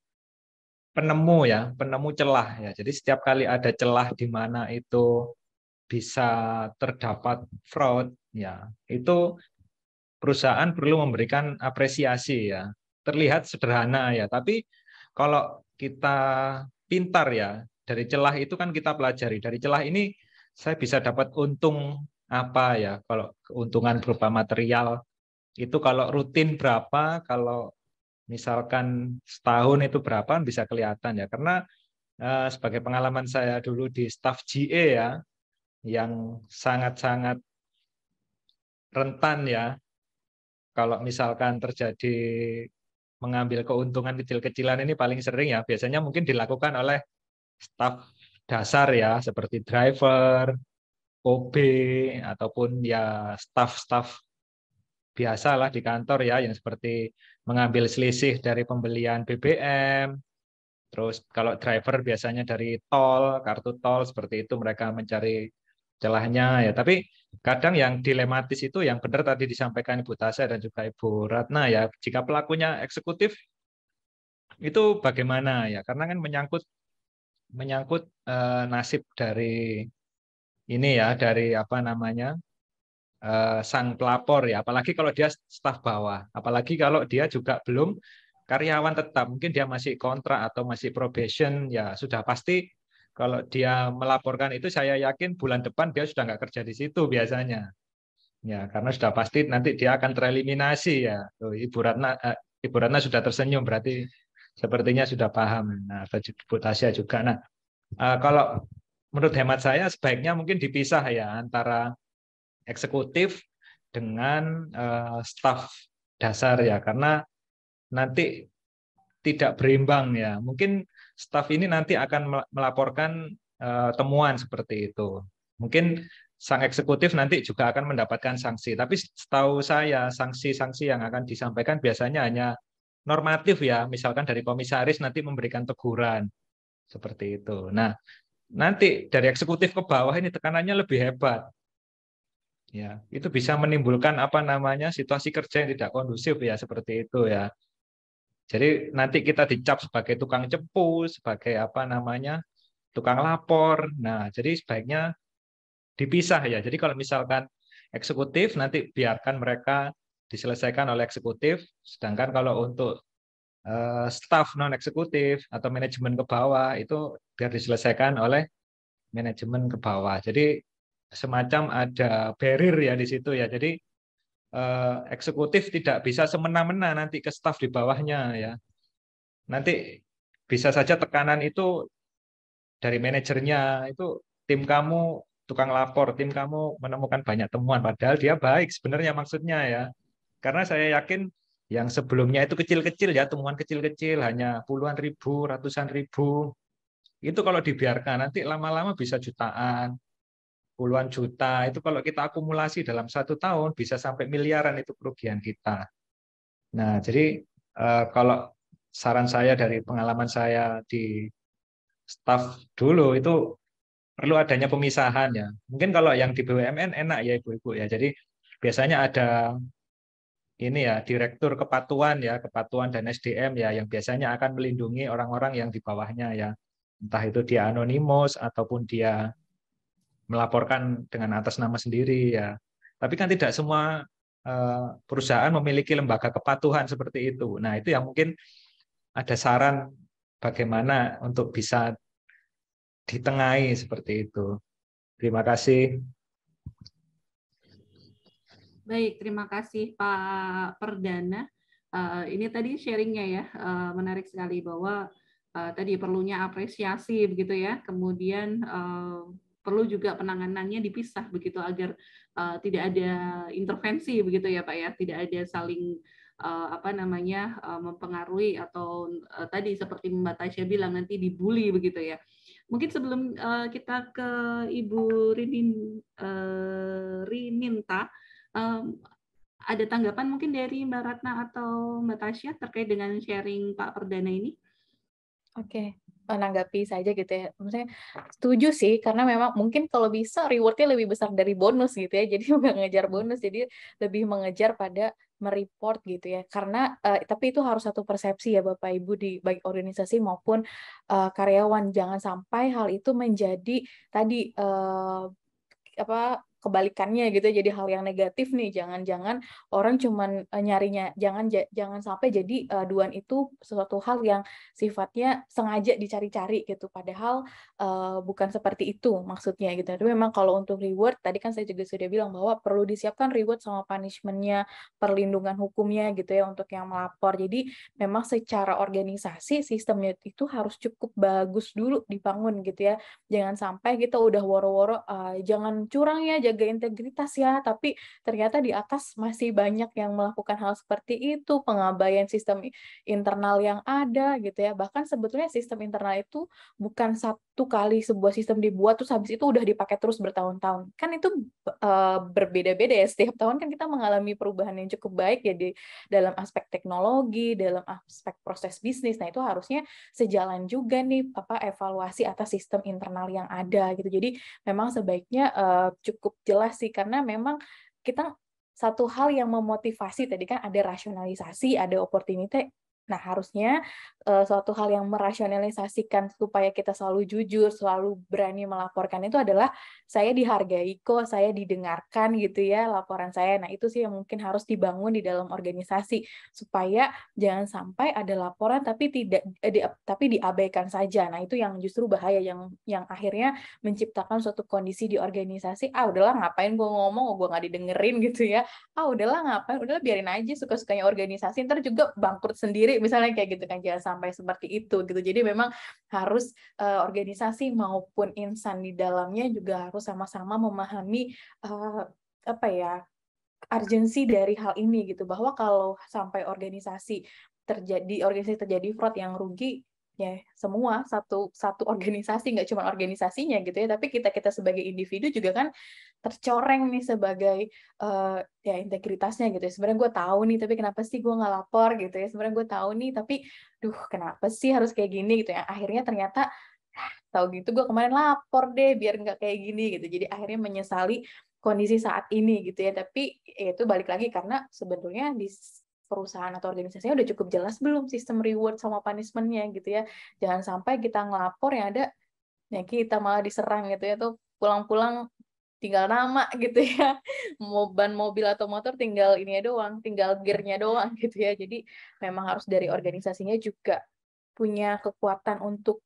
penemu celah ya. Jadi setiap kali ada celah di mana itu bisa terdapat fraud ya, itu perusahaan perlu memberikan apresiasi ya. Terlihat sederhana ya, tapi kalau kita pintar ya, dari celah itu kan kita pelajari. Dari celah ini saya bisa dapat untung apa ya? Kalau keuntungan berupa material itu kalau rutin berapa, kalau misalkan setahun itu berapa bisa kelihatan ya. Karena sebagai pengalaman saya dulu di staf GA ya, yang sangat-sangat rentan ya, kalau misalkan terjadi mengambil keuntungan kecil-kecilan ini paling sering ya, biasanya mungkin dilakukan oleh staf dasar ya, seperti driver, OB, ataupun ya staf-staf biasalah di kantor ya, yang seperti mengambil selisih dari pembelian BBM, terus kalau driver biasanya dari tol, kartu tol, seperti itu mereka mencari celahnya ya. Tapi kadang yang dilematis itu yang benar tadi disampaikan Ibu Tasya dan juga Ibu Ratna ya, jika pelakunya eksekutif itu bagaimana ya, karena kan menyangkut nasib dari ini ya, dari apa namanya, sang pelapor ya, apalagi kalau dia staf bawah, apalagi kalau dia juga belum karyawan tetap, mungkin dia masih kontrak atau masih probation ya, sudah pasti kalau dia melaporkan itu saya yakin bulan depan dia sudah nggak kerja di situ biasanya ya, karena sudah pasti nanti dia akan tereliminasi ya. Ibu Ratna sudah tersenyum, berarti sepertinya sudah paham. Nah, Bu Tasya juga. Nah, kalau menurut hemat saya sebaiknya mungkin dipisah ya antara eksekutif dengan staf dasar ya, karena nanti tidak berimbang ya. Mungkin staf ini nanti akan melaporkan temuan seperti itu. Mungkin sang eksekutif nanti juga akan mendapatkan sanksi. Tapi setahu saya sanksi-sanksi yang akan disampaikan biasanya hanya normatif ya, misalkan dari komisaris nanti memberikan teguran seperti itu. Nah, nanti dari eksekutif ke bawah ini tekanannya lebih hebat. Ya, itu bisa menimbulkan apa namanya situasi kerja yang tidak kondusif ya seperti itu ya. Jadi nanti kita dicap sebagai tukang cepu, sebagai apa namanya tukang lapor. Nah, jadi sebaiknya dipisah ya. Jadi kalau misalkan eksekutif nanti biarkan mereka diselesaikan oleh eksekutif, sedangkan kalau untuk staf non eksekutif atau manajemen ke bawah itu biar diselesaikan oleh manajemen ke bawah. Jadi semacam ada barrier ya di situ ya. Jadi eksekutif tidak bisa semena-mena nanti ke staf di bawahnya ya. Nanti bisa saja tekanan itu dari manajernya, itu tim kamu tukang lapor, tim kamu menemukan banyak temuan, padahal dia baik sebenarnya maksudnya ya. Karena saya yakin yang sebelumnya itu kecil-kecil ya, temuan kecil-kecil hanya puluhan ribu, ratusan ribu. Itu kalau dibiarkan nanti lama-lama bisa jutaan, puluhan juta. Itu kalau kita akumulasi dalam 1 tahun bisa sampai miliaran itu kerugian kita. Nah, jadi kalau saran saya dari pengalaman saya di staf dulu itu perlu adanya pemisahan ya. Mungkin kalau yang di BUMN enak ya ibu-ibu ya. Jadi biasanya ada ini ya direktur kepatuhan ya, kepatuhan dan SDM ya yang biasanya akan melindungi orang-orang yang di bawahnya ya. Entah itu dia anonimus ataupun dia melaporkan dengan atas nama sendiri ya. Tapi kan tidak semua perusahaan memiliki lembaga kepatuhan seperti itu. Nah, itu yang mungkin ada saran bagaimana untuk bisa ditengahi seperti itu. Terima kasih. Baik, terima kasih Pak Perdana. Ini tadi sharingnya ya, menarik sekali bahwa tadi perlunya apresiasi begitu ya, kemudian perlu juga penanganannya dipisah begitu agar tidak ada intervensi begitu ya Pak ya, tidak ada saling apa namanya mempengaruhi atau tadi seperti Mbak Tasya bilang nanti dibully begitu ya. Mungkin sebelum kita ke Ibu Rininta, ada tanggapan mungkin dari Mbak Ratna atau Mbak Tasya terkait dengan sharing Pak Perdana ini? Oke, menanggapi saja gitu ya. Maksudnya setuju sih, karena memang mungkin kalau bisa reward-nya lebih besar dari bonus gitu ya. Jadi bukan ngejar bonus, jadi lebih mengejar pada mereport gitu ya. Karena tapi itu harus satu persepsi ya Bapak Ibu di baik organisasi maupun karyawan. Jangan sampai hal itu menjadi tadi apa kebalikannya gitu, jadi hal yang negatif nih. Jangan-jangan orang cuman nyarinya, jangan sampai jadi aduan itu sesuatu hal yang sifatnya sengaja dicari-cari gitu, padahal bukan seperti itu maksudnya gitu. Tapi memang kalau untuk reward tadi kan saya juga sudah bilang bahwa perlu disiapkan reward sama punishment-nya, perlindungan hukumnya gitu ya untuk yang melapor. Jadi memang secara organisasi sistemnya itu harus cukup bagus dulu dibangun gitu ya. Jangan sampai kita udah woro-woro jangan curang ya, jaga integritas ya, tapi ternyata di atas masih banyak yang melakukan hal seperti itu, pengabaian sistem internal yang ada gitu ya. Bahkan sebetulnya sistem internal itu bukan satu kali sebuah sistem dibuat terus habis itu udah dipakai terus bertahun-tahun. Kan itu berbeda-beda ya, setiap tahun kan kita mengalami perubahan yang cukup baik ya di dalam aspek teknologi, dalam aspek proses bisnis. Nah, itu harusnya sejalan juga nih evaluasi atas sistem internal yang ada gitu. Jadi memang sebaiknya cukup jelas sih, karena memang kita satu hal yang memotivasi tadi kan ada rasionalisasi, ada opportunity. Nah, harusnya suatu hal yang merasionalisasikan supaya kita selalu jujur, selalu berani melaporkan itu adalah saya dihargai kok, saya didengarkan gitu ya laporan saya. Nah, itu sih yang mungkin harus dibangun di dalam organisasi supaya jangan sampai ada laporan tapi diabaikan saja. Nah, itu yang justru bahaya, yang akhirnya menciptakan suatu kondisi di organisasi, udahlah ngapain gue ngomong, gue nggak didengerin gitu ya. Udahlah ngapain, udahlah biarin aja suka-sukanya organisasi, ntar juga bangkrut sendiri misalnya kayak gitu kan. Jangan sampai seperti itu gitu. Jadi memang harus organisasi maupun insan di dalamnya juga harus sama-sama memahami urgensi dari hal ini gitu, bahwa kalau sampai organisasi terjadi fraud yang rugi, ya semua satu organisasi, nggak cuma organisasinya gitu ya, tapi kita sebagai individu juga kan tercoreng nih sebagai ya integritasnya gitu ya. Sebenarnya gue tahu nih, tapi kenapa sih gue nggak lapor gitu ya. Sebenarnya gue tahu nih, tapi kenapa sih harus kayak gini gitu ya. Akhirnya ternyata tahu gitu gue kemarin lapor deh biar nggak kayak gini gitu. Jadi akhirnya menyesali kondisi saat ini gitu ya. Tapi itu balik lagi karena sebetulnya di perusahaan atau organisasinya udah cukup jelas belum sistem reward sama punishment-nya gitu ya. Jangan sampai kita ngelapor yang ada ya kita malah diserang gitu ya, tuh pulang-pulang tinggal nama gitu ya, ban mobil atau motor tinggal ini doang, tinggal gear-nya doang gitu ya. Jadi memang harus dari organisasinya juga punya kekuatan untuk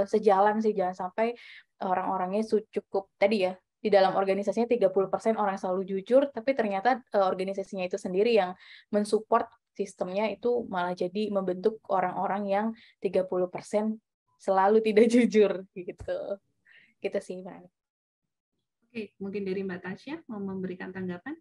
sejalan sih, jangan sampai orang-orangnya cukup tadi ya, di dalam organisasinya 30% orang selalu jujur, tapi ternyata organisasinya itu sendiri yang mensupport sistemnya itu malah jadi membentuk orang-orang yang 30% selalu tidak jujur gitu. Gitu sih, Mbak. Oke, mungkin dari Mbak Tasya mau memberikan tanggapan?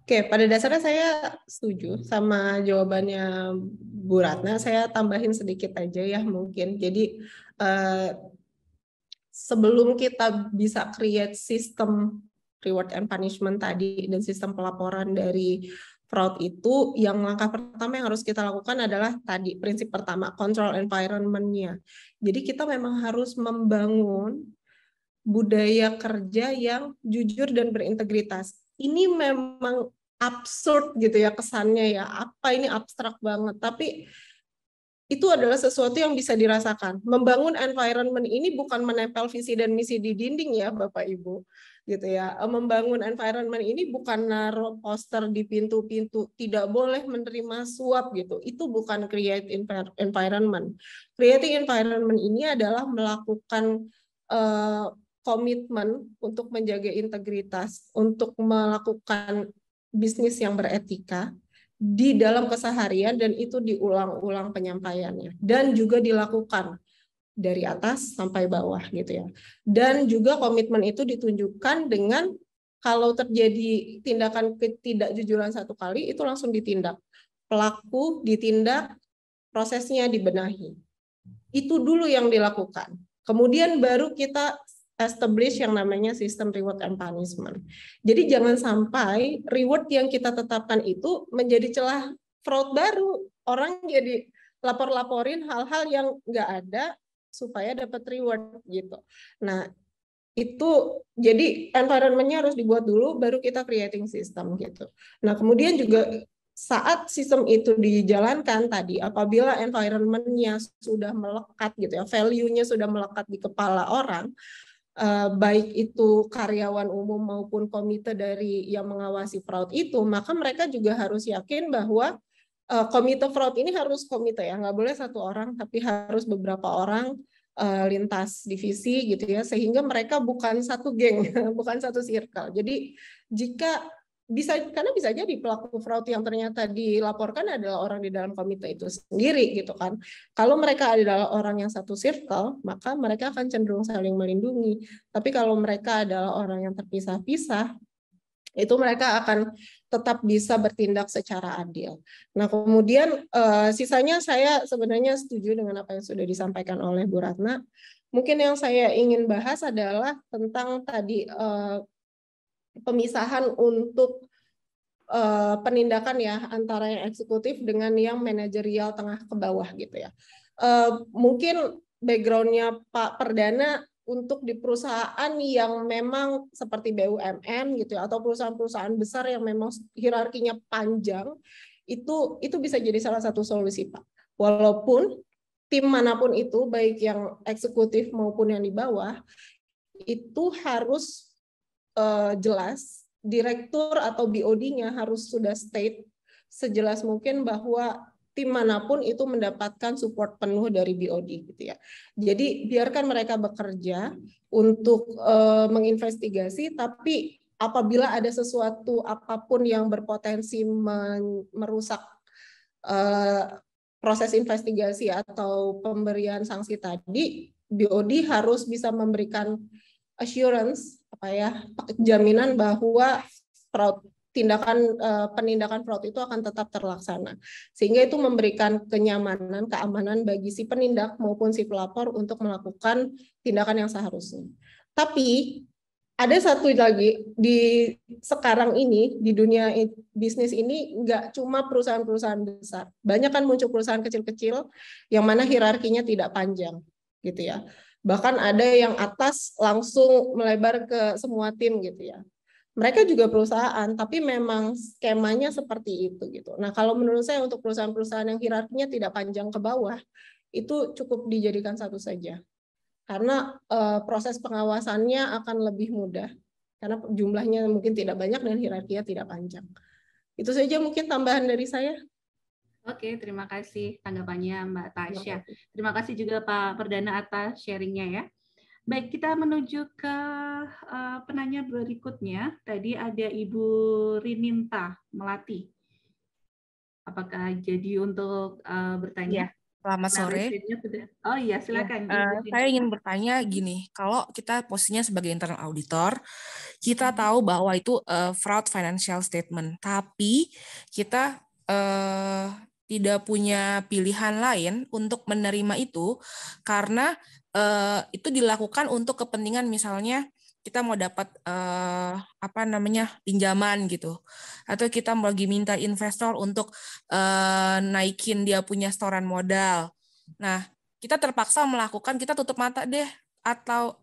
Oke, pada dasarnya saya setuju sama jawabannya Bu Ratna. Saya tambahin sedikit aja ya mungkin. Jadi sebelum kita bisa create sistem reward and punishment tadi dan sistem pelaporan dari fraud itu, yang langkah pertama yang harus kita lakukan adalah tadi prinsip pertama, control environment-nya. Jadi kita memang harus membangun budaya kerja yang jujur dan berintegritas. Ini memang absurd gitu ya kesannya ya, apa ini abstrak banget, tapi itu adalah sesuatu yang bisa dirasakan. Membangun environment ini bukan menempel visi dan misi di dinding ya Bapak Ibu, gitu ya. Membangun environment ini bukan naruh poster di pintu-pintu, tidak boleh menerima suap gitu. Itu bukan create environment. Creating environment ini adalah melakukan komitmen untuk menjaga integritas, untuk melakukan bisnis yang beretika di dalam keseharian, dan itu diulang-ulang penyampaiannya dan juga dilakukan dari atas sampai bawah gitu ya. Dan juga komitmen itu ditunjukkan dengan kalau terjadi tindakan ketidakjujuran satu kali itu langsung ditindak. Pelaku ditindak, prosesnya dibenahi. Itu dulu yang dilakukan. Kemudian baru kita establish yang namanya sistem reward and punishment. Jadi jangan sampai reward yang kita tetapkan itu menjadi celah fraud baru. Orang jadi lapor-laporin hal-hal yang nggak ada supaya dapat reward gitu. Nah, itu jadi environment-nya harus dibuat dulu, baru kita creating system gitu. Nah, kemudian juga saat sistem itu dijalankan tadi, apabila environment-nya sudah melekat gitu ya, value-nya sudah melekat di kepala orang, baik itu karyawan umum maupun komite dari yang mengawasi fraud itu, maka mereka juga harus yakin bahwa komite fraud ini harus komite ya, nggak boleh satu orang, tapi harus beberapa orang lintas divisi gitu ya, sehingga mereka bukan satu geng, bukan satu circle. Jadi jika karena bisa jadi pelaku fraud yang ternyata dilaporkan adalah orang di dalam komite itu sendiri gitu kan. Kalau mereka adalah orang yang satu circle, maka mereka akan cenderung saling melindungi. Tapi kalau mereka adalah orang yang terpisah-pisah, itu mereka akan tetap bisa bertindak secara adil. Nah, kemudian sisanya saya sebenarnya setuju dengan apa yang sudah disampaikan oleh Bu Ratna. Mungkin yang saya ingin bahas adalah tentang tadi pemisahan untuk penindakan ya antara yang eksekutif dengan yang manajerial tengah ke bawah gitu ya. Mungkin background-nya Pak Perdana untuk di perusahaan yang memang seperti BUMN gitu ya, atau perusahaan-perusahaan besar yang memang hierarkinya panjang, itu bisa jadi salah satu solusi Pak. Walaupun tim manapun itu, baik yang eksekutif maupun yang di bawah, itu harus jelas, direktur atau BOD-nya harus sudah state sejelas mungkin bahwa tim manapun itu mendapatkan support penuh dari BOD gitu ya. Jadi biarkan mereka bekerja untuk menginvestigasi, tapi apabila ada sesuatu apapun yang berpotensi merusak proses investigasi atau pemberian sanksi tadi, BOD harus bisa memberikan assurance, jaminan bahwa fraud penindakan fraud itu akan tetap terlaksana. Sehingga itu memberikan kenyamanan, keamanan bagi si penindak maupun si pelapor untuk melakukan tindakan yang seharusnya. Tapi ada satu lagi, di sekarang ini di dunia bisnis ini nggak cuma perusahaan-perusahaan besar, banyak kan muncul perusahaan kecil-kecil yang mana hierarkinya tidak panjang, gitu ya. Bahkan ada yang atas langsung melebar ke semua tim, gitu ya. Mereka juga perusahaan, tapi memang skemanya seperti itu, gitu. Nah, kalau menurut saya untuk perusahaan-perusahaan yang hierarkinya tidak panjang ke bawah, itu cukup dijadikan satu saja. Karena proses pengawasannya akan lebih mudah. Karena jumlahnya mungkin tidak banyak dan hierarkinya tidak panjang. Itu saja mungkin tambahan dari saya. Oke, terima kasih tanggapannya Mbak Tasya. Terima kasih juga Pak Perdana atas sharingnya ya. Baik, kita menuju ke penanya berikutnya. Tadi ada Ibu Rininta Melati. Apakah jadi untuk bertanya? Selamat sore. Oh iya, silakan. Saya ingin bertanya gini, kalau kita posisinya sebagai internal auditor, kita tahu bahwa itu fraud financial statement, tapi kita tidak punya pilihan lain untuk menerima itu karena itu dilakukan untuk kepentingan misalnya kita mau dapat pinjaman gitu, atau kita lagi minta investor untuk naikin dia punya setoran modal. Nah, kita terpaksa melakukan, kita tutup mata deh, atau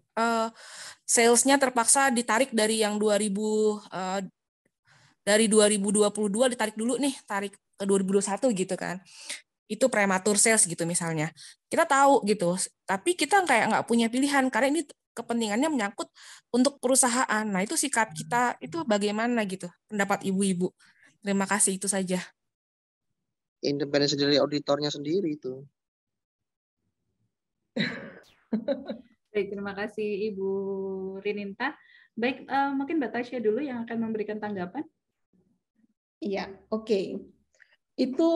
salesnya terpaksa ditarik dari yang 2022 ditarik dulu nih, tarik ke 2021 gitu kan. Itu prematur sales gitu misalnya. Kita tahu gitu, tapi kita kayak nggak punya pilihan karena ini kepentingannya menyangkut untuk perusahaan. Nah, itu sikap kita itu bagaimana gitu, pendapat ibu-ibu. Terima kasih, itu saja. Independensi dari auditornya sendiri itu. Baik, terima kasih Ibu Rininta. Baik, mungkin Mbak Tasya dulu yang akan memberikan tanggapan. Iya, oke. Itu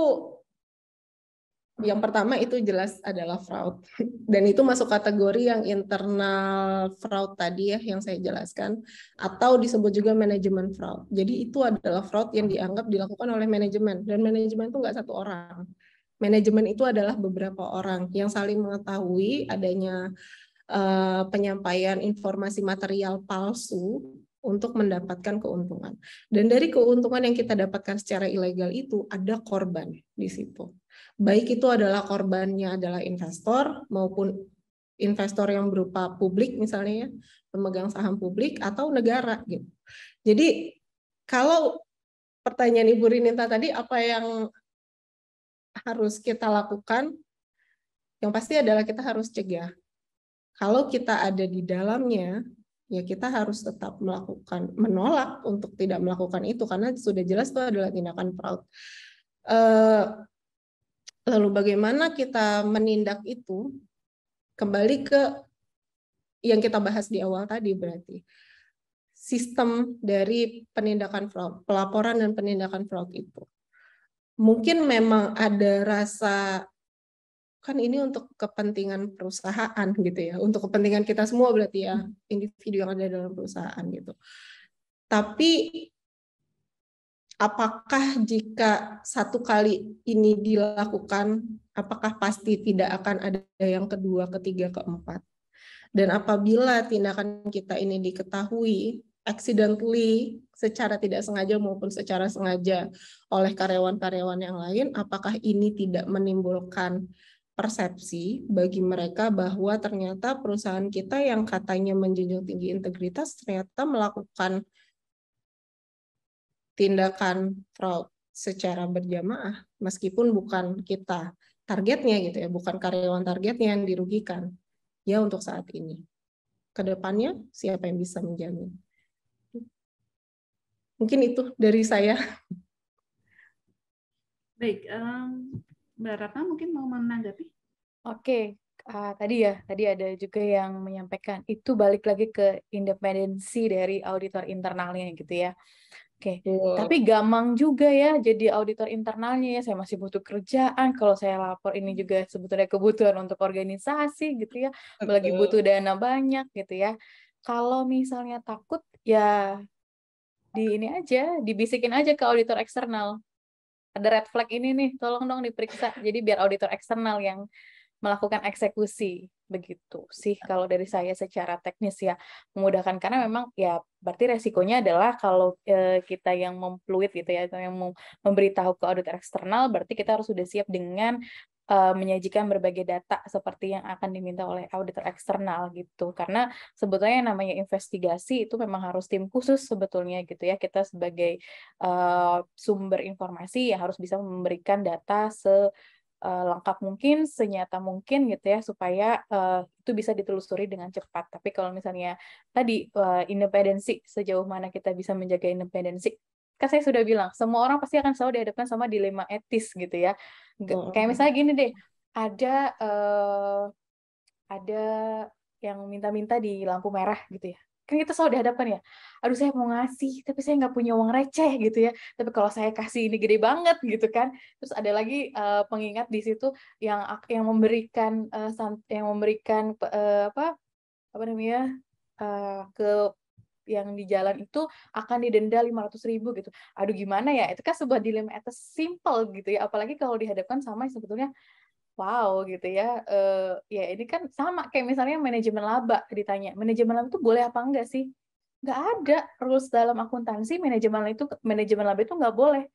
yang pertama itu jelas adalah fraud. Dan itu masuk kategori yang internal fraud tadi ya yang saya jelaskan, atau disebut juga manajemen fraud. Jadi itu adalah fraud yang dianggap dilakukan oleh manajemen, dan manajemen itu nggak satu orang. Manajemen itu adalah beberapa orang yang saling mengetahui adanya penyampaian informasi material palsu untuk mendapatkan keuntungan. Dan dari keuntungan yang kita dapatkan secara ilegal itu ada korban di situ. Baik itu adalah korbannya adalah investor maupun investor yang berupa publik misalnya ya, pemegang saham publik atau negara gitu. Jadi kalau pertanyaan Ibu Rininta tadi apa yang harus kita lakukan? Yang pasti adalah kita harus cegah. Kalau kita ada di dalamnya, ya kita harus tetap menolak untuk tidak melakukan itu karena sudah jelas itu adalah tindakan fraud. Lalu bagaimana kita menindak itu? Kembali ke yang kita bahas di awal tadi berarti. Sistem dari penindakan fraud, pelaporan dan penindakan fraud itu. Mungkin memang ada rasa kan ini untuk kepentingan perusahaan gitu ya, untuk kepentingan kita semua berarti ya, individu yang ada dalam perusahaan gitu. Tapi apakah jika satu kali ini dilakukan, apakah pasti tidak akan ada yang kedua, ketiga, keempat? Dan apabila tindakan kita ini diketahui accidentally, secara tidak sengaja maupun secara sengaja oleh karyawan-karyawan yang lain, apakah ini tidak menimbulkan persepsi bagi mereka bahwa ternyata perusahaan kita yang katanya menjunjung tinggi integritas ternyata melakukan tindakan fraud secara berjamaah meskipun bukan kita targetnya gitu ya, bukan karyawan targetnya yang dirugikan ya untuk saat ini. Kedepannya siapa yang bisa menjamin? Mungkin itu dari saya. Baik, Mbak Ratna mungkin mau menanggapi? Oke, tadi ada juga yang menyampaikan itu balik lagi ke independensi dari auditor internalnya gitu ya. Oke, tapi gampang juga ya jadi auditor internalnya ya. Saya masih butuh kerjaan. Kalau saya lapor ini juga sebetulnya kebutuhan untuk organisasi gitu ya. Apalagi butuh dana banyak gitu ya. Kalau misalnya takut ya ini aja, dibisikin aja ke auditor eksternal. Ada red flag ini nih, tolong dong diperiksa. Jadi biar auditor eksternal yang melakukan eksekusi. Begitu sih kalau dari saya secara teknis ya, memudahkan, karena memang ya berarti resikonya adalah kalau kita yang mempluit gitu ya, atau yang memberitahu ke auditor eksternal, berarti kita harus sudah siap dengan menyajikan berbagai data seperti yang akan diminta oleh auditor eksternal gitu. Karena sebetulnya yang namanya investigasi itu memang harus tim khusus sebetulnya gitu ya. Kita sebagai sumber informasi ya harus bisa memberikan data lengkap mungkin, senyata mungkin gitu ya, supaya itu bisa ditelusuri dengan cepat. Tapi kalau misalnya tadi independensi, sejauh mana kita bisa menjaga independensi, kan saya sudah bilang, semua orang pasti akan selalu dihadapkan sama dilema etis gitu ya. Kayak misalnya gini deh, ada yang minta-minta di lampu merah gitu ya. Kan kita selalu dihadapkan ya, aduh saya mau ngasih, tapi saya nggak punya uang receh gitu ya. Tapi kalau saya kasih ini gede banget gitu kan. Terus ada lagi pengingat di situ yang memberikan apa namanya ke yang di jalan itu akan didenda 500.000 gitu. Aduh gimana ya? Itu kan sebuah dilema etis simple gitu ya. Apalagi kalau dihadapkan sama yang sebetulnya wow gitu ya. Ya ini kan sama kayak misalnya manajemen laba, ditanya manajemen laba itu boleh apa enggak sih? Nggak ada rules dalam akuntansi manajemen laba itu nggak boleh.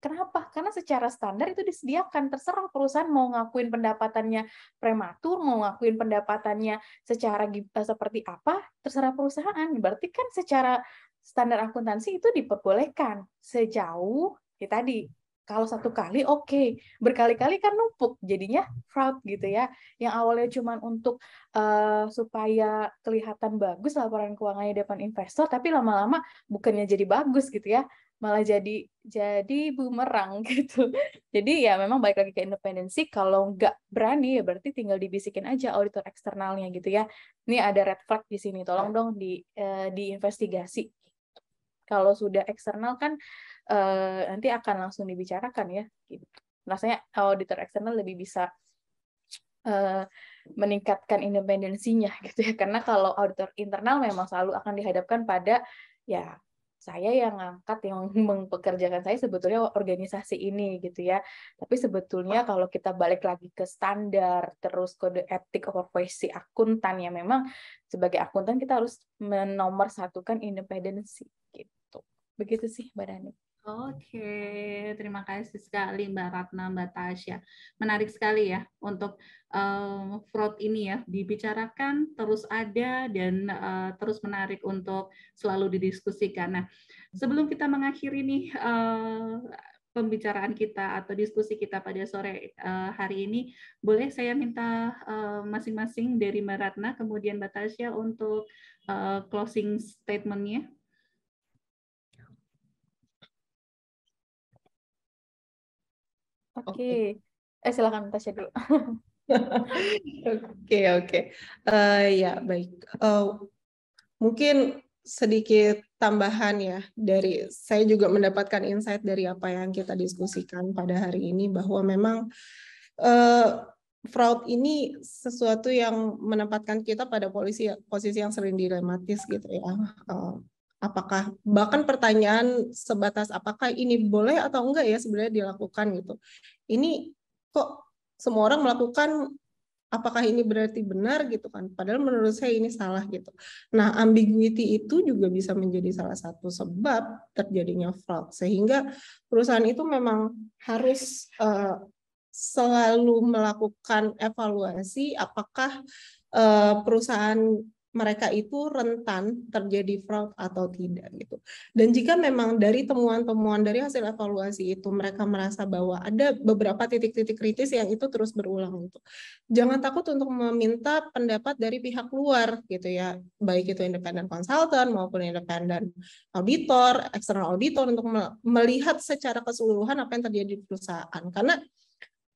Kenapa? Karena secara standar itu disediakan, terserah perusahaan mau ngakuin pendapatannya prematur, mau ngakuin pendapatannya secara seperti apa, terserah perusahaan. Berarti kan secara standar akuntansi itu diperbolehkan sejauh ya tadi. Kalau satu kali oke, berkali-kali kan numpuk, jadinya fraud gitu ya. Yang awalnya cuma untuk supaya kelihatan bagus laporan keuangannya di depan investor, tapi lama-lama bukannya jadi bagus gitu ya, malah jadi bumerang gitu. Jadi ya memang balik lagi ke independensi, kalau nggak berani ya berarti tinggal dibisikin aja auditor eksternalnya gitu ya. Ini ada red flag di sini, tolong dong diinvestigasi. Kalau sudah eksternal kan nanti akan langsung dibicarakan ya. Gitu. Rasanya auditor eksternal lebih bisa meningkatkan independensinya gitu ya. Karena kalau auditor internal memang selalu akan dihadapkan pada ya saya yang ngangkat, yang mempekerjakan saya sebetulnya organisasi ini gitu ya. Tapi sebetulnya kalau kita balik lagi ke standar, terus kode etik profesi akuntan, ya memang sebagai akuntan kita harus menomorsatukan independensi gitu. Begitu sih Mbak Dani. Oke, terima kasih sekali Mbak Ratna, Mbak Tasya. Menarik sekali ya untuk fraud ini ya, dibicarakan, terus ada, dan terus menarik untuk selalu didiskusikan. Nah, sebelum kita mengakhiri nih pembicaraan kita atau diskusi kita pada sore hari ini, boleh saya minta masing-masing dari Mbak Ratna, kemudian Mbak Tasya untuk closing statement-nya. Oke. Silakan Tasya dulu. Oke. Ya, baik. Mungkin sedikit tambahan ya, dari saya juga mendapatkan insight dari apa yang kita diskusikan pada hari ini, bahwa memang fraud ini sesuatu yang menempatkan kita pada posisi yang sering dilematis gitu ya. Apakah bahkan pertanyaan sebatas apakah ini boleh atau enggak ya sebenarnya dilakukan gitu. Ini kok semua orang melakukan, apakah ini berarti benar gitu kan? Padahal menurut saya ini salah gitu. Nah, ambiguity itu juga bisa menjadi salah satu sebab terjadinya fraud, sehingga perusahaan itu memang harus selalu melakukan evaluasi apakah perusahaan mereka itu rentan terjadi fraud atau tidak gitu. Dan jika memang dari temuan-temuan dari hasil evaluasi itu mereka merasa bahwa ada beberapa titik-titik kritis yang itu terus berulang gitu. Jangan takut untuk meminta pendapat dari pihak luar gitu ya, baik itu independent consultant maupun independent auditor, external auditor, untuk melihat secara keseluruhan apa yang terjadi di perusahaan. Karena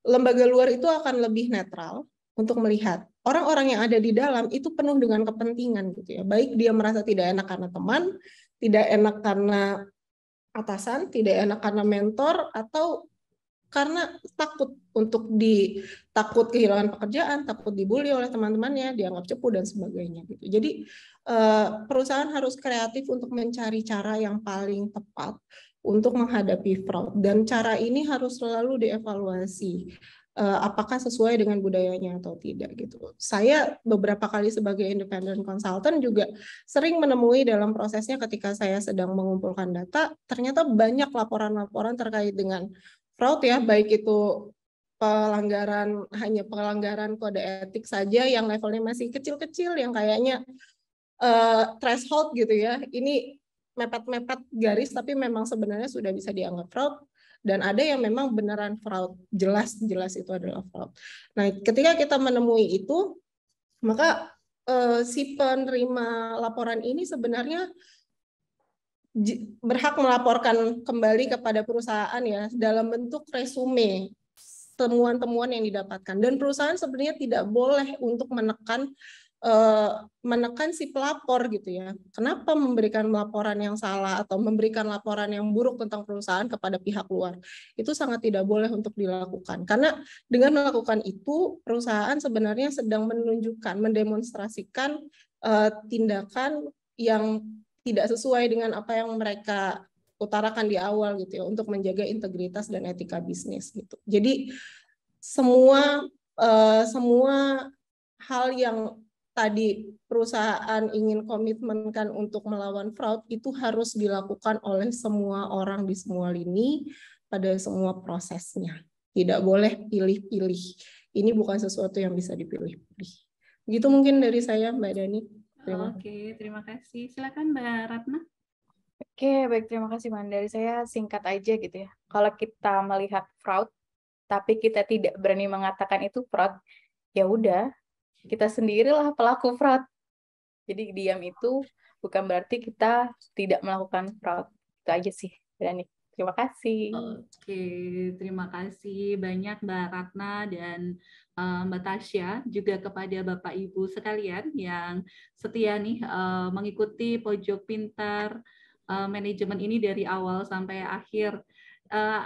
lembaga luar itu akan lebih netral untuk melihat orang-orang yang ada di dalam itu penuh dengan kepentingan gitu ya. Baik dia merasa tidak enak karena teman, tidak enak karena atasan, tidak enak karena mentor, atau karena takut untuk takut kehilangan pekerjaan, takut dibully oleh teman-temannya, dianggap cepu dan sebagainya gitu. Jadi perusahaan harus kreatif untuk mencari cara yang paling tepat untuk menghadapi fraud, dan cara ini harus selalu dievaluasi apakah sesuai dengan budayanya atau tidak gitu. Saya beberapa kali sebagai independent consultant juga sering menemui dalam prosesnya ketika saya sedang mengumpulkan data, ternyata banyak laporan-laporan terkait dengan fraud ya, baik itu hanya pelanggaran kode etik saja yang levelnya masih kecil-kecil, yang kayaknya threshold gitu ya, ini mepet-mepet garis tapi memang sebenarnya sudah bisa dianggap fraud, dan ada yang memang beneran fraud, jelas itu adalah fraud. Nah, ketika kita menemui itu, maka si penerima laporan ini sebenarnya berhak melaporkan kembali kepada perusahaan ya dalam bentuk resume temuan-temuan yang didapatkan, dan perusahaan sebenarnya tidak boleh untuk menekan si pelapor gitu ya. Kenapa memberikan laporan yang salah atau memberikan laporan yang buruk tentang perusahaan kepada pihak luar? Itu sangat tidak boleh untuk dilakukan. Karena dengan melakukan itu, perusahaan sebenarnya sedang menunjukkan, mendemonstrasikan tindakan yang tidak sesuai dengan apa yang mereka utarakan di awal gitu ya, untuk menjaga integritas dan etika bisnis gitu. Jadi semua hal yang tadi perusahaan ingin komitmenkan untuk melawan fraud itu harus dilakukan oleh semua orang di semua lini pada semua prosesnya. Tidak boleh pilih-pilih. Ini bukan sesuatu yang bisa dipilih-pilih. Gitu mungkin dari saya, Mbak Dani. Oke, terima kasih. Silakan Mbak Ratna. Oke, baik, terima kasih Man. Dari saya singkat aja gitu ya. Kalau kita melihat fraud, tapi kita tidak berani mengatakan itu fraud, ya udah, kita sendirilah pelaku fraud. Jadi diam itu bukan berarti kita tidak melakukan fraud. Itu aja sih, Dani. Terima kasih. Oke, terima kasih banyak Mbak Ratna dan Mbak Tasya, juga kepada Bapak Ibu sekalian yang setia nih mengikuti Pojok Pintar manajemen ini dari awal sampai akhir.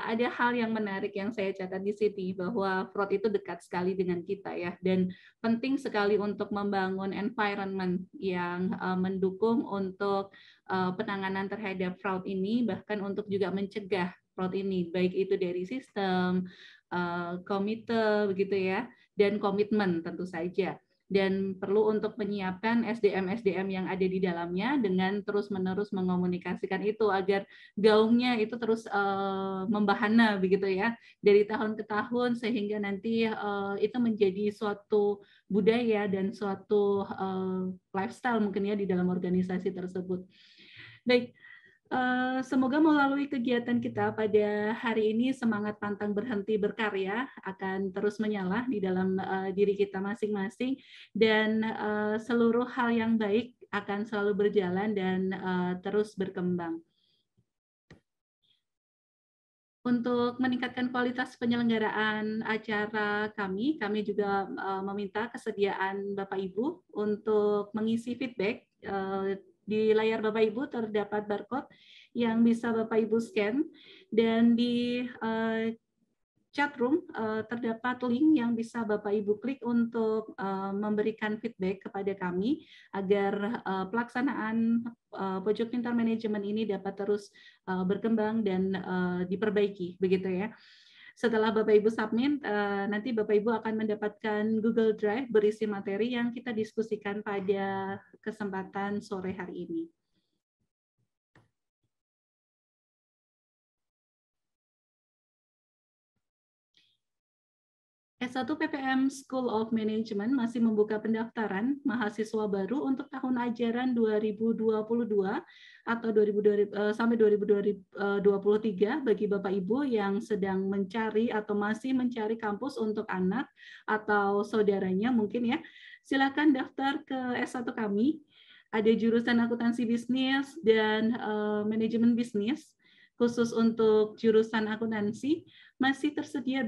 Ada hal yang menarik yang saya catat di sini, bahwa fraud itu dekat sekali dengan kita ya, dan penting sekali untuk membangun environment yang mendukung untuk penanganan terhadap fraud ini, bahkan untuk juga mencegah fraud ini, baik itu dari sistem, komite begitu ya, dan komitmen tentu saja. Dan perlu untuk menyiapkan SDM-SDM yang ada di dalamnya dengan terus-menerus mengomunikasikan itu agar gaungnya itu terus membahana begitu ya, dari tahun ke tahun, sehingga nanti itu menjadi suatu budaya dan suatu lifestyle mungkin ya di dalam organisasi tersebut. Baik, semoga melalui kegiatan kita pada hari ini semangat pantang berhenti berkarya akan terus menyala di dalam diri kita masing-masing, dan seluruh hal yang baik akan selalu berjalan dan terus berkembang. Untuk meningkatkan kualitas penyelenggaraan acara kami juga meminta kesediaan Bapak Ibu untuk mengisi feedback. Di layar Bapak Ibu terdapat barcode yang bisa Bapak Ibu scan, dan di chat room terdapat link yang bisa Bapak Ibu klik untuk memberikan feedback kepada kami agar pelaksanaan Pojok Pintar Manajemen ini dapat terus berkembang dan diperbaiki begitu ya. Setelah Bapak Ibu submit, nanti Bapak Ibu akan mendapatkan Google Drive berisi materi yang kita diskusikan pada kesempatan sore hari ini. S1 PPM School of Management masih membuka pendaftaran mahasiswa baru untuk tahun ajaran 2022 atau sampai 2023 bagi Bapak Ibu yang sedang mencari atau masih mencari kampus untuk anak atau saudaranya mungkin ya. Silakan daftar ke S1 kami. Ada jurusan akuntansi bisnis dan manajemen bisnis. Khusus untuk jurusan akuntansi, masih tersedia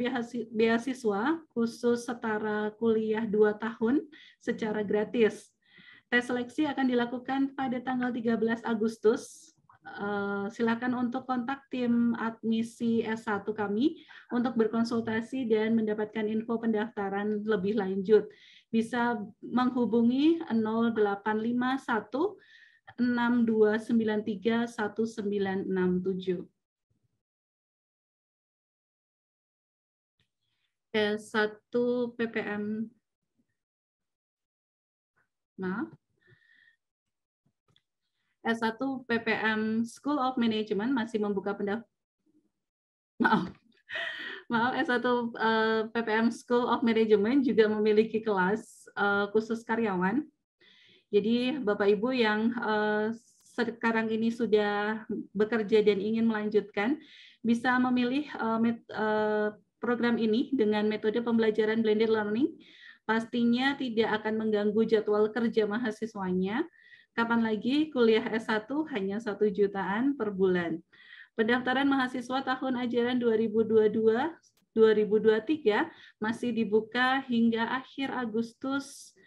beasiswa khusus setara kuliah 2 tahun secara gratis. Tes seleksi akan dilakukan pada tanggal 13 Agustus silakan untuk kontak tim admisi S1 kami untuk berkonsultasi dan mendapatkan info pendaftaran lebih lanjut. Bisa menghubungi 0851 6293 1967. S1 PPM, maaf, S1 PPM School of Management masih membuka maaf, S1 PPM School of Management juga memiliki kelas khusus karyawan. Jadi Bapak Ibu yang sekarang ini sudah bekerja dan ingin melanjutkan, bisa memilih program ini dengan metode pembelajaran blended learning. Pastinya tidak akan mengganggu jadwal kerja mahasiswanya. Kapan lagi kuliah S1 hanya 1 jutaan per bulan. Pendaftaran mahasiswa tahun ajaran 2022-2023 masih dibuka hingga akhir Agustus.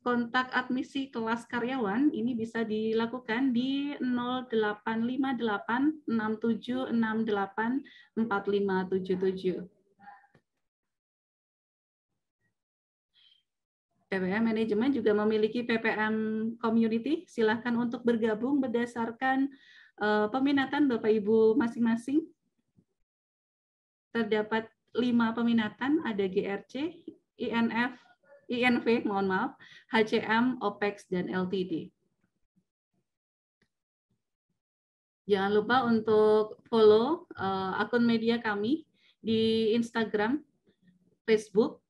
Kontak admisi kelas karyawan ini bisa dilakukan di 0858 6768 4577. PPM Manajemen juga memiliki PPM Community. Silakan untuk bergabung berdasarkan peminatan Bapak Ibu masing-masing. Terdapat 5 peminatan, ada GRC, INV, mohon maaf, HCM, OPEX, dan LTD. Jangan lupa untuk follow akun media kami di Instagram, Facebook,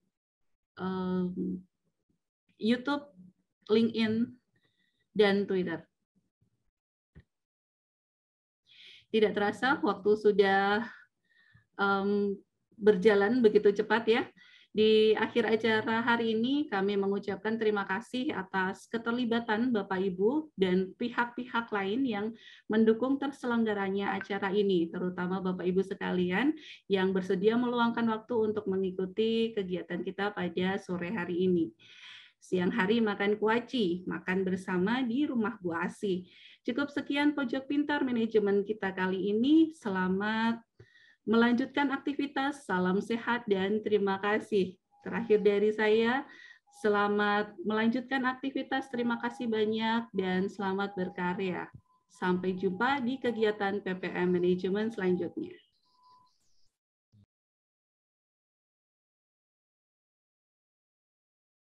YouTube, LinkedIn, dan Twitter. Tidak terasa, waktu sudah berjalan begitu cepat ya. Di akhir acara hari ini kami mengucapkan terima kasih atas keterlibatan Bapak Ibu dan pihak-pihak lain yang mendukung terselenggaranya acara ini, terutama Bapak Ibu sekalian yang bersedia meluangkan waktu untuk mengikuti kegiatan kita pada sore hari ini. Siang hari makan kuaci, makan bersama di rumah Bu Asih. Cukup sekian Pojok Pintar Manajemen kita kali ini. Selamat melanjutkan aktivitas, salam sehat, dan terima kasih. Terakhir dari saya, selamat melanjutkan aktivitas, terima kasih banyak, dan selamat berkarya. Sampai jumpa di kegiatan PPM Manajemen selanjutnya.